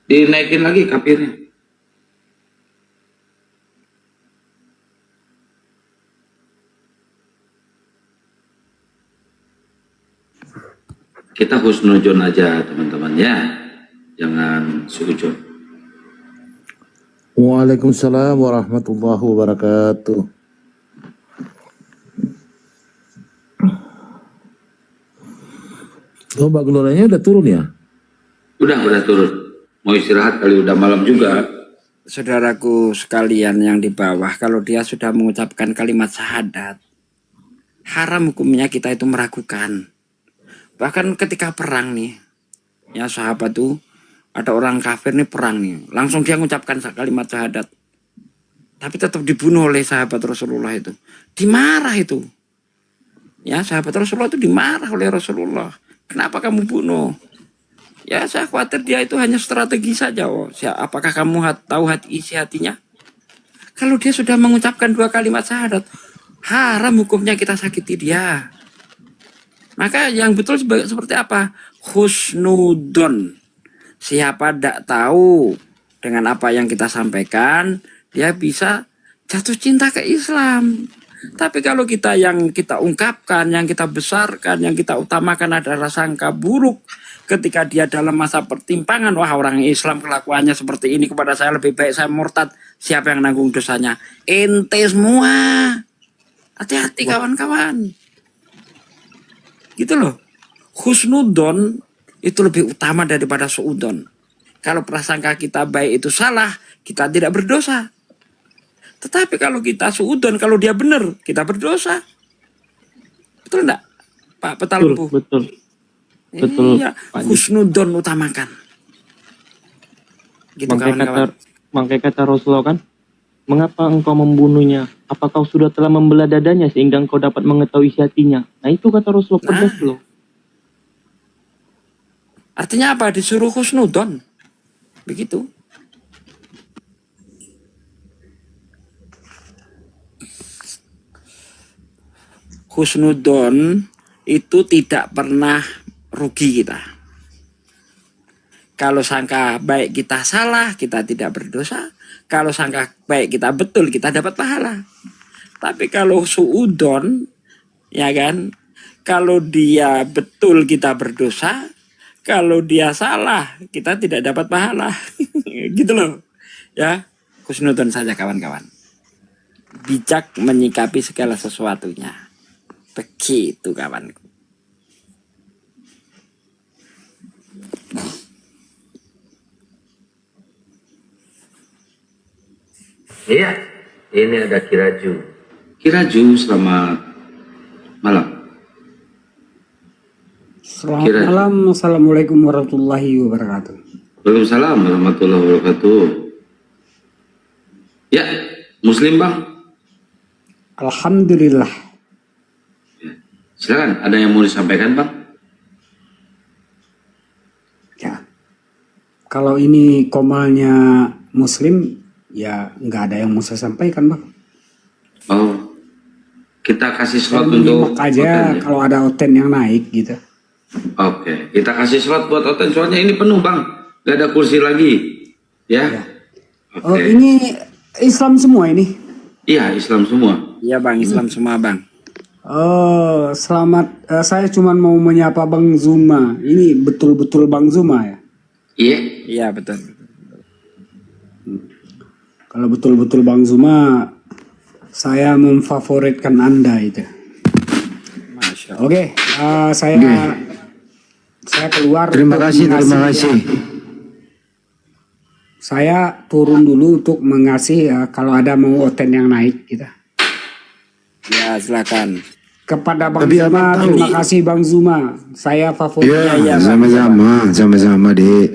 Dinaikin lagi kapirnya. Kita husnuzon aja teman-teman ya, jangan suudzon. Waalaikumsalam warahmatullahi wabarakatuh. Oh, Mbak Glorianya udah turun ya? Udah turun. Mau istirahat kali, udah malam juga. Saudaraku sekalian yang di bawah, kalau dia sudah mengucapkan kalimat syahadat, haram hukumnya kita itu meragukan. Bahkan ketika perang nih, ya sahabat tuh, ada orang kafir nih perang nih, langsung dia mengucapkan kalimat syahadat. Tapi tetap dibunuh oleh sahabat Rasulullah itu. Dimarah itu. Ya sahabat Rasulullah itu dimarah oleh Rasulullah. Kenapa kamu bunuh? Ya saya khawatir dia itu hanya strategi saja. Oh. Apakah kamu tahu isi hatinya? Kalau dia sudah mengucapkan 2 kalimat syahadat, haram hukumnya kita sakiti dia. Maka yang betul seperti apa? Husnudon. Siapa tidak tahu dengan apa yang kita sampaikan, dia bisa jatuh cinta ke Islam. Tapi kalau kita yang kita ungkapkan, yang kita besarkan, yang kita utamakan adalah sangka buruk, ketika dia dalam masa pertimpangan, wah orang Islam kelakuannya seperti ini kepada saya, lebih baik saya murtad. Siapa yang nanggung dosanya? Ente semua. Hati-hati kawan-kawan. Gitu loh. Husnudon itu lebih utama daripada suudon. Kalau prasangka kita baik itu salah, kita tidak berdosa. Tetapi kalau kita suudon, kalau dia benar, kita berdosa. Betul enggak, Pak Petalumpuh? Betul. Iya, husnudon utamakan. Gitu kawan-kawan. Makanya kata Rasulullah kan, mengapa engkau membunuhnya? Apa kau sudah telah membelah dadanya sehingga engkau dapat mengetahui isi hatinya? Nah itu kata Rasulullah, pedas loh. Artinya apa? Disuruh husnudon. Begitu. Husnudon itu tidak pernah rugi kita. Kalau sangka baik kita salah, kita tidak berdosa. Kalau sangka baik kita betul, kita dapat pahala. Tapi kalau suudon, ya kan, kalau dia betul kita berdosa, kalau dia salah kita tidak dapat pahala. Gitu loh. Ya, husnudon saja kawan-kawan. Bijak menyikapi segala sesuatunya. Begitu kawanku. Iya, ini ada Kiraju. Kiraju, selamat malam. Selamat malam, assalamualaikum warahmatullahi wabarakatuh. Waalaikumsalam warahmatullahi wabarakatuh. Ya, Muslim bang. Alhamdulillah. Silakan, ada yang mau disampaikan bang? Ya, kalau ini komalnya Muslim, ya nggak ada yang mau saya sampaikan bang. Oh, kita kasih Saya slot untuk menyimak aja Oten, ya? kalau ada Oten yang naik gitu. Oke, kita kasih slot buat Oten, soalnya ini penuh bang, gak ada kursi lagi, ya? Ya. Oke. Oh ini Islam semua ini? Iya, Islam semua. Iya bang, Islam semua bang. Oh selamat, saya cuma mau menyapa Bang Zuma. Ini betul-betul Bang Zuma ya? Iya. Iya betul. Kalau betul-betul Bang Zuma, saya memfavoritkan Anda itu. Masya Allah. Oke, saya keluar. Terima untuk kasih. mengasihi Saya turun dulu untuk mengasih kalau ada mau oten yang naik gitu. Ya, silakan. Kepada Bang Tapi Zuma, abang terima tahu. kasih Bang Zuma. Saya favorit. Ya, sama-sama dek.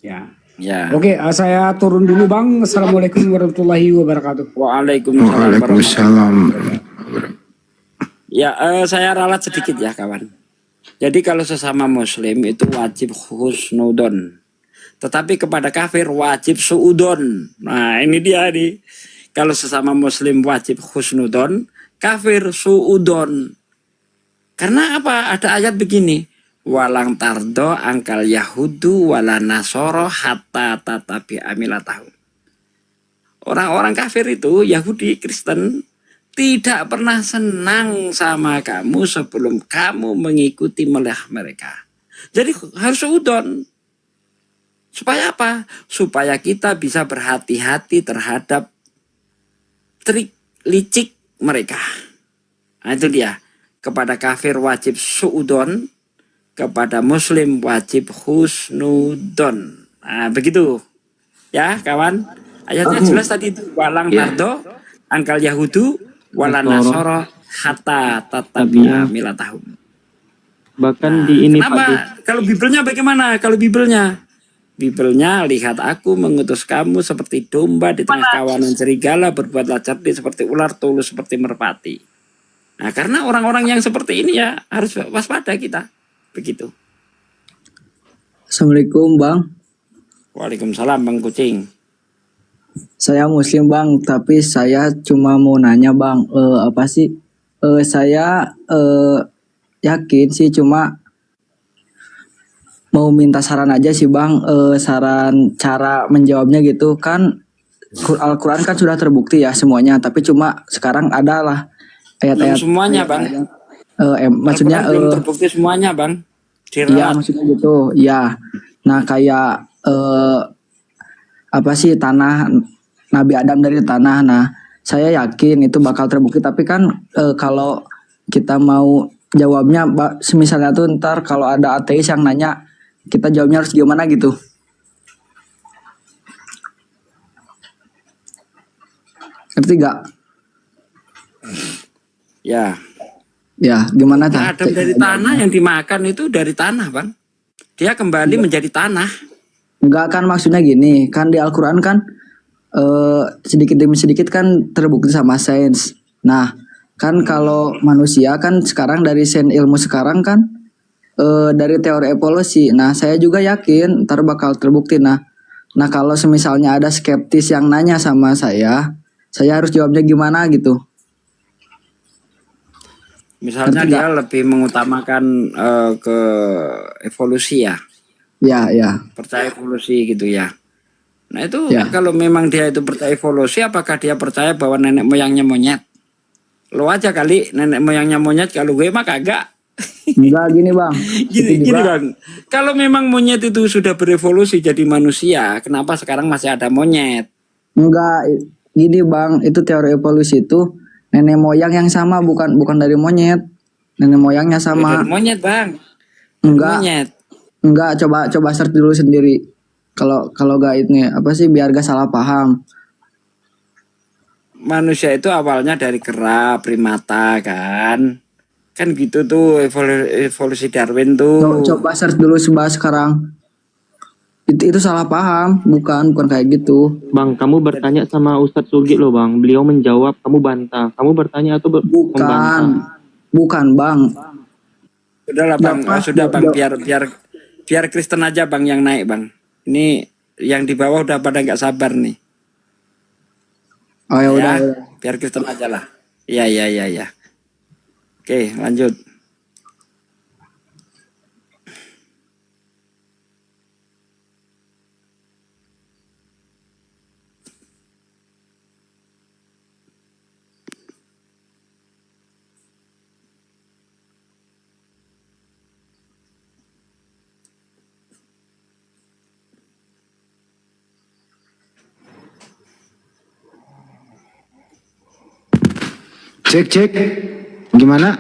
Ya. Ya. Oke, saya turun dulu Bang. Assalamualaikum warahmatullahi wabarakatuh. Waalaikumsalam. Waalaikumsalam. Ya, saya ralat sedikit ya kawan. Jadi kalau sesama muslim itu wajib husnudon. Tetapi kepada kafir wajib suudon. Nah ini dia nih. Kalau sesama muslim wajib husnudon, kafir suudon. Karena apa? Ada ayat begini. Walang tardo angkal yahudu wala nasoro hatta tatabi amilatahum. Orang-orang kafir itu, Yahudi, Kristen, tidak pernah senang sama kamu sebelum kamu mengikuti mereka. Jadi harus udon. Supaya apa? Supaya kita bisa berhati-hati terhadap trik licik mereka. Nah itu dia. Kepada kafir wajib suudon, kepada muslim wajib husnudon. Nah begitu. Ya kawan. Ayatnya jelas tadi itu. Walang tardo angkal yahudu wala nasoro hatta tatabi'a milatahum. Bahkan di ini Kenapa? Pak De, Kalau Bibelnya bagaimana? Kalau Bibelnya lihat aku mengutus kamu seperti domba di tengah kawanan serigala, berbuatlah cerdik seperti ular, tulus seperti merpati. Nah, karena orang-orang yang seperti ini ya harus waspada kita. Begitu. Assalamualaikum Bang. Waalaikumsalam Bang Kucing. Saya Muslim Bang, tapi saya cuma mau nanya Bang, apa sih? Saya yakin sih, cuma mau minta saran aja sih Bang, saran cara menjawabnya gitu kan. Al-Quran kan sudah terbukti ya semuanya, tapi cuma sekarang adalah ayat-ayat. Belum semuanya Bang. Maksudnya Al-Quran belum terbukti semuanya Bang. iya Diralat. maksudnya gitu, ya. Nah kayak apa sih tanah Nabi Adam dari tanah. Nah saya yakin itu bakal terbukti, tapi kan kalau kita mau jawabnya, misalnya tuh ntar kalau ada ateis yang nanya, kita jawabnya harus gimana gitu. Ngerti gak? Ya. Ya gimana Nah, Adam dari tanah yang dimakan itu dari tanah Bang. Dia kembali menjadi tanah. Enggak, kan maksudnya gini, kan di Al-Quran kan sedikit demi sedikit kan terbukti sama sains. Nah kan kalau manusia kan sekarang dari sains ilmu sekarang kan dari teori evolusi. Nah saya juga yakin ntar bakal terbukti. Nah kalau semisalnya ada skeptis yang nanya sama saya harus jawabnya gimana gitu. Misalnya Ngerti dia lebih mengutamakan ke evolusi ya. Ya. Percaya evolusi gitu ya. Nah itu Ya. kalau memang dia itu percaya evolusi, apakah dia percaya bahwa nenek moyangnya monyet? Lo aja kali nenek moyangnya monyet, kalau gue mah kagak. Enggak gini Bang. Gini Bang, kalau memang monyet itu sudah berevolusi jadi manusia, kenapa sekarang masih ada monyet? Enggak, gini Bang, itu teori evolusi itu nenek moyang yang sama, bukan dari monyet. Nenek moyangnya sama. Dari monyet Bang. Enggak. Monyet. Enggak, coba search dulu sendiri. Kalau gak ini apa sih, biar gak salah paham. Manusia itu awalnya dari kera, primata kan. Kan gitu tuh evolusi Darwin tuh. Coba search dulu sekarang. Itu salah paham, bukan kayak gitu. Bang, kamu bertanya sama Ustadz Sugi loh Bang. Beliau menjawab, kamu bantah. Kamu bertanya atau membantah? Bukan Bang. Sudahlah Bang, Dapat, sudah Bang, biar Kristen aja Bang yang naik Bang. Ini yang di bawah udah pada nggak sabar nih. Oh ya udah. Biar Kristen aja lah. Iya. Oke, lanjut. Cek. Gimana?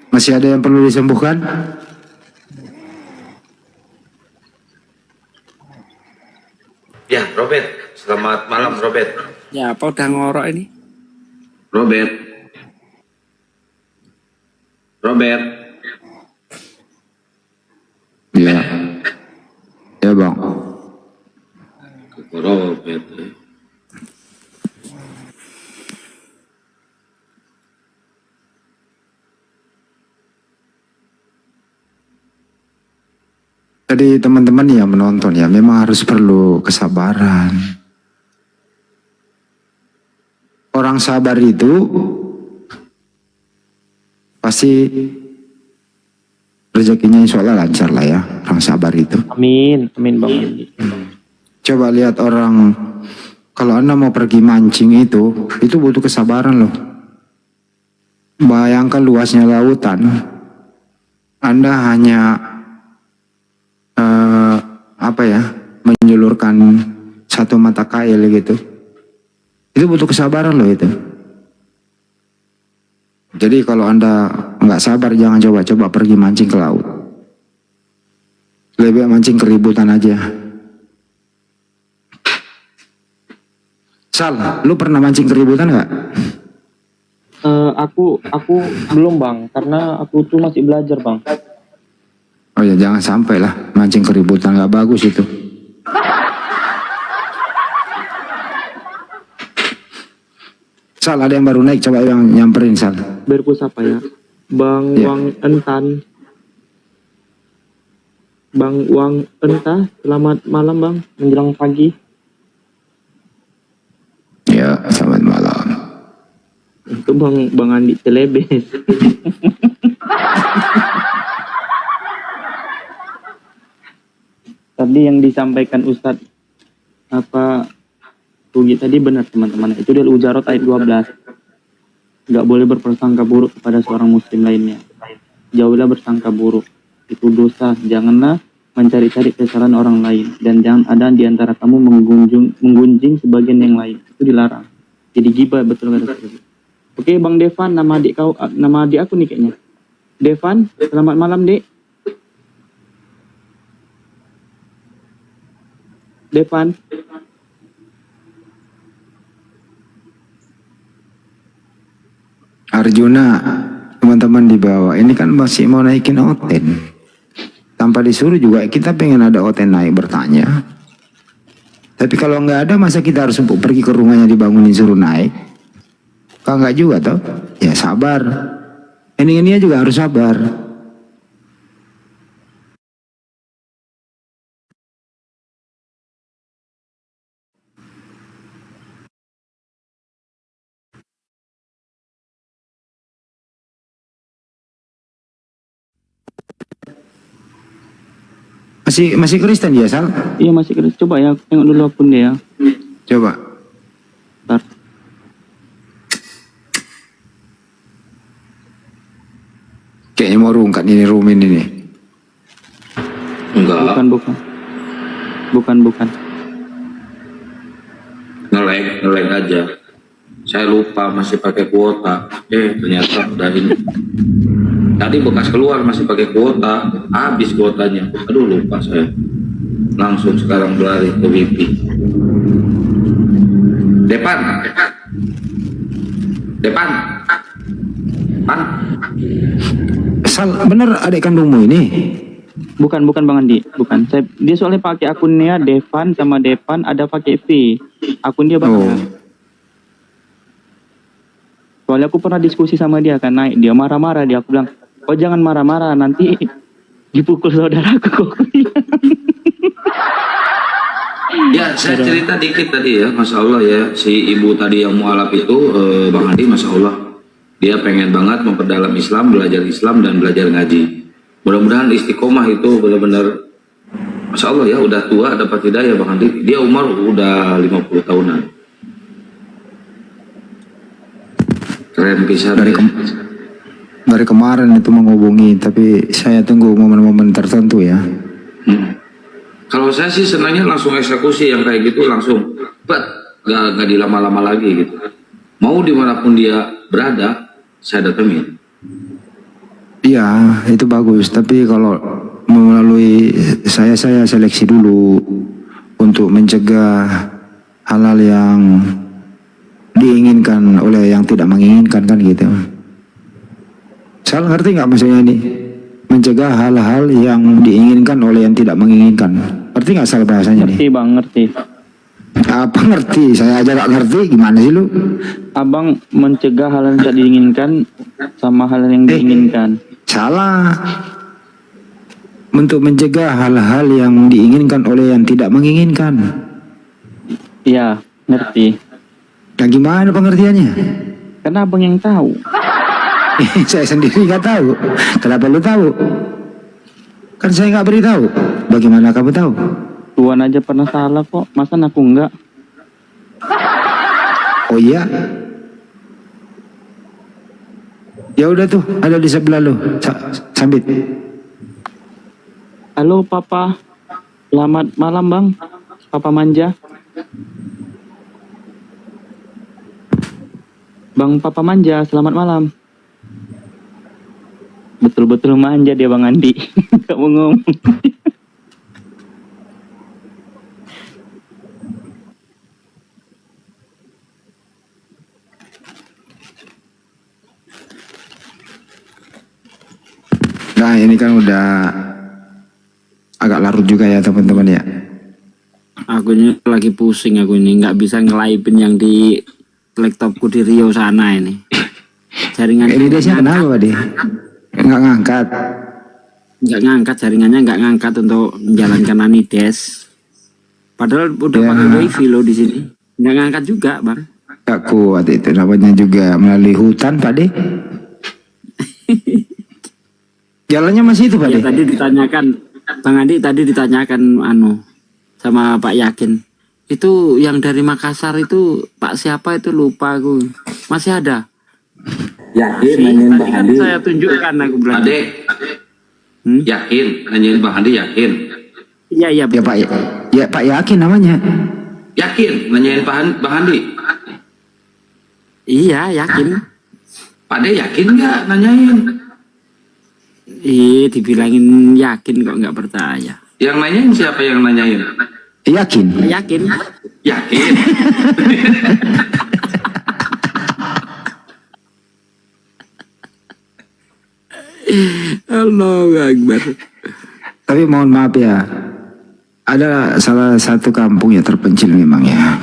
Masih ada yang perlu disembuhkan? Robert, selamat malam Robert. Ya, apa udah ngorok ini? Robert. Robert. Ya. Ya bang. Robert. Jadi teman-teman yang menonton ya memang harus perlu kesabaran. Orang sabar itu pasti rezekinya insya Allah lancar lah ya, orang sabar itu. Amin, amin Bang Andi. Coba lihat orang, kalau Anda mau pergi mancing itu butuh kesabaran loh. Bayangkan luasnya lautan, Anda hanya menjulurkan satu mata kail gitu. Itu butuh kesabaran loh itu. Jadi kalau Anda nggak sabar jangan coba-coba pergi mancing ke laut. Lebih baik mancing keributan aja. Sal, lu pernah mancing keributan nggak? Aku belum Bang, karena aku tuh masih belajar Bang. Oh ya jangan sampai lah mancing keributan, nggak bagus itu. Sal, ada yang baru naik, coba yang nyamperin Sal. Berpus apa ya? Bang Ya. Wang Entan. Bang Wang Entah, selamat malam Bang, menjelang pagi. Ya, selamat malam. Itu Bang Andi Celebes. Tadi yang disampaikan Ustadz Rugi tadi benar teman-teman. Itu dari Ujarot ayat 12. Nggak boleh berprasangka buruk kepada seorang muslim lainnya. Jauhilah bersangka buruk. Itu dosa. Janganlah mencari-cari kesalahan orang lain. Dan jangan ada di antara kamu menggunjing sebagian yang lain. Itu dilarang. Jadi gibah, betul kata saya. Oke Bang Devan, nama adik aku nih kayaknya. Devan, selamat malam Dek. Devan. Arjuna, teman-teman di bawah ini kan masih mau naikin Oten. Tanpa disuruh juga kita pengen ada Oten naik bertanya. Tapi kalau nggak ada masa kita harus pergi ke rumahnya dibangunin suruh naik? Kalau nggak juga toh, ya sabar. Ini juga harus sabar. Masih Kristen dia, Sal? Iya masih keren. Coba ya, tengok dulu akun dia ya. Coba. Bentar. Kayaknya mau rungkat ini Rumin ini. Enggak. Bukan. Nge-lag aja. Saya lupa masih pakai kuota. Ternyata udah ini. Tadi bekas keluar masih pakai kuota, habis kuotanya. Aduh lupa saya. Langsung sekarang berlari ke VIP. Depan. Pan. Sal, bener adik kandungmu ini? Bukan Bang Andi, bukan. Dia soalnya pakai akunnya Devan sama Depan, ada pakai V. Akun dia Oh. Bang. Soalnya aku pernah diskusi sama dia kan, naik dia marah-marah, dia aku bilang, "Oh jangan marah-marah, nanti dipukul saudaraku." Ya, saya cerita dikit tadi ya, Masya Allah ya, si ibu tadi yang mualaf itu, Bang Andi, Masya Allah, dia pengen banget memperdalam Islam, belajar Islam dan belajar ngaji. Mudah-mudahan istiqomah itu benar-benar, Masya Allah ya, udah tua dapat hidayah Bang Andi. Dia umur udah 50 tahunan. Keren bisa Dari kemarin itu menghubungi, tapi saya tunggu momen-momen tertentu ya. Kalau saya sih senangnya langsung eksekusi yang kayak gitu langsung, nggak dilama-lama lagi gitu. Mau dimanapun dia berada, saya datengin. Iya, itu bagus. Tapi kalau melalui saya seleksi dulu untuk mencegah hal-hal yang diinginkan oleh yang tidak menginginkan kan gitu. Salah ngerti nggak maksudnya ini? Mencegah hal-hal yang diinginkan oleh yang tidak menginginkan. Ngerti nggak salah bahasanya nih? Ngerti bang, ngerti. Apa ngerti? Saya aja nggak ngerti. Gimana sih lu? Abang mencegah hal yang tidak diinginkan sama hal yang diinginkan. Salah. Untuk mencegah hal-hal yang diinginkan oleh yang tidak menginginkan. Iya, ngerti. Nah gimana pengertiannya? Karena abang yang tahu. Saya sendiri nggak tahu. Kenapa lu tahu? Kan saya nggak beritahu. Bagaimana kamu tahu? Tuan aja pernah salah kok, masa aku enggak? Oh iya. Ya udah tuh, ada di sebelah lu. Sambit. Halo Papa, selamat malam bang. Papa manja. Bang Papa manja, selamat malam. Betul-betul manja dia Bang Andi. Gak mau ngomong. Nah ini kan udah agak larut juga ya teman-teman ya. Aku ini lagi pusing, aku ini nggak bisa nge-live-in yang di laptopku di Rio sana ini. Jaringan Ini dia kenapa Pak De? Nggak ngangkat. Nggak ngangkat, jaringannya nggak ngangkat untuk menjalankan Anides. Padahal udah Ya. pakai wifi loh di sini. Nggak ngangkat juga bang. Nggak kuat itu namanya juga melalui hutan Pak De. Jalannya masih itu Pak Ya De? tadi ditanyakan, Bang Andi tadi ditanyakan sama Pak Yakin. Itu yang dari Makassar itu Pak siapa itu lupa aku. Masih ada. Yakin Si, nanyain tadi Bang kan Andi. saya tunjukkan aku bilang. Ade, yakin nanyain Bang Andi, yakin. Iya iya Ya betul. Pak, ya Pak Yakin namanya. Yakin nanyain Bang Andi. Iya yakin. Pak De yakin nggak nanyain? Dibilangin yakin kok nggak percaya. Yang nanyain siapa yang nanyain? Yakin. Yakin. Yakin. Allahu Akbar. Tapi mohon maaf ya, ada salah satu kampung yang terpencil memang ya.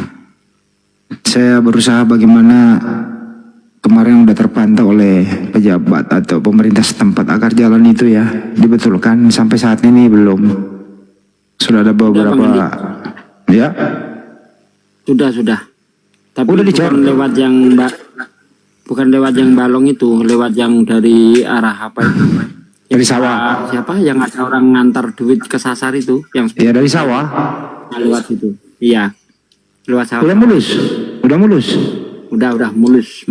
Saya berusaha bagaimana kemarin udah terpantau oleh pejabat atau pemerintah setempat agar jalan itu ya dibetulkan. Sampai saat ini belum. Sudah ada beberapa, ya. Sudah. Tapi Udah dicor. bukan lewat yang bukan lewat yang Balong itu, lewat yang dari arah apa itu? Dari sawah. Siapa yang ada orang ngantar duit ke Sasar itu yang Ya dari sawah. lewat situ. Iya. Lewat sawah. Udah mulus, udah mulus. Udah mulus.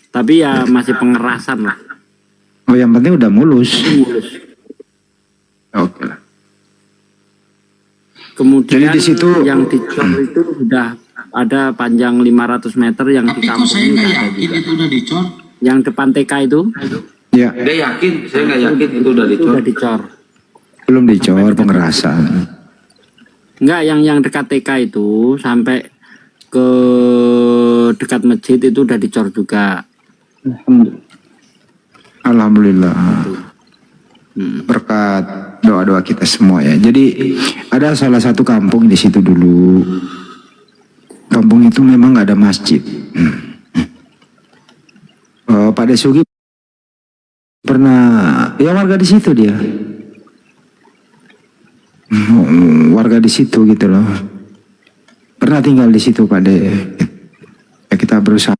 Tapi ya masih pengerasan lah. Oh yang penting udah mulus. Mulus. Oke lah. Kemudian Jadi di situ- yang dicor itu sudah ada panjang 500 meter yang di kampung ini nggak ada juga. itu udah dicor. Yang depan TK itu Ya Dia yakin, saya nggak yakin itu udah itu dicor. udah dicor. belum dicor pengerasan. Enggak, yang dekat TK itu sampai ke dekat masjid itu udah dicor juga. Alhamdulillah. Berkat doa-doa kita semua ya. Jadi ada salah satu kampung di situ dulu. Kampung itu memang nggak ada masjid. Pak Desugi pernah ya warga di situ dia. Warga di situ gitu loh. Pernah tinggal di situ Pak De. Ya kita berusaha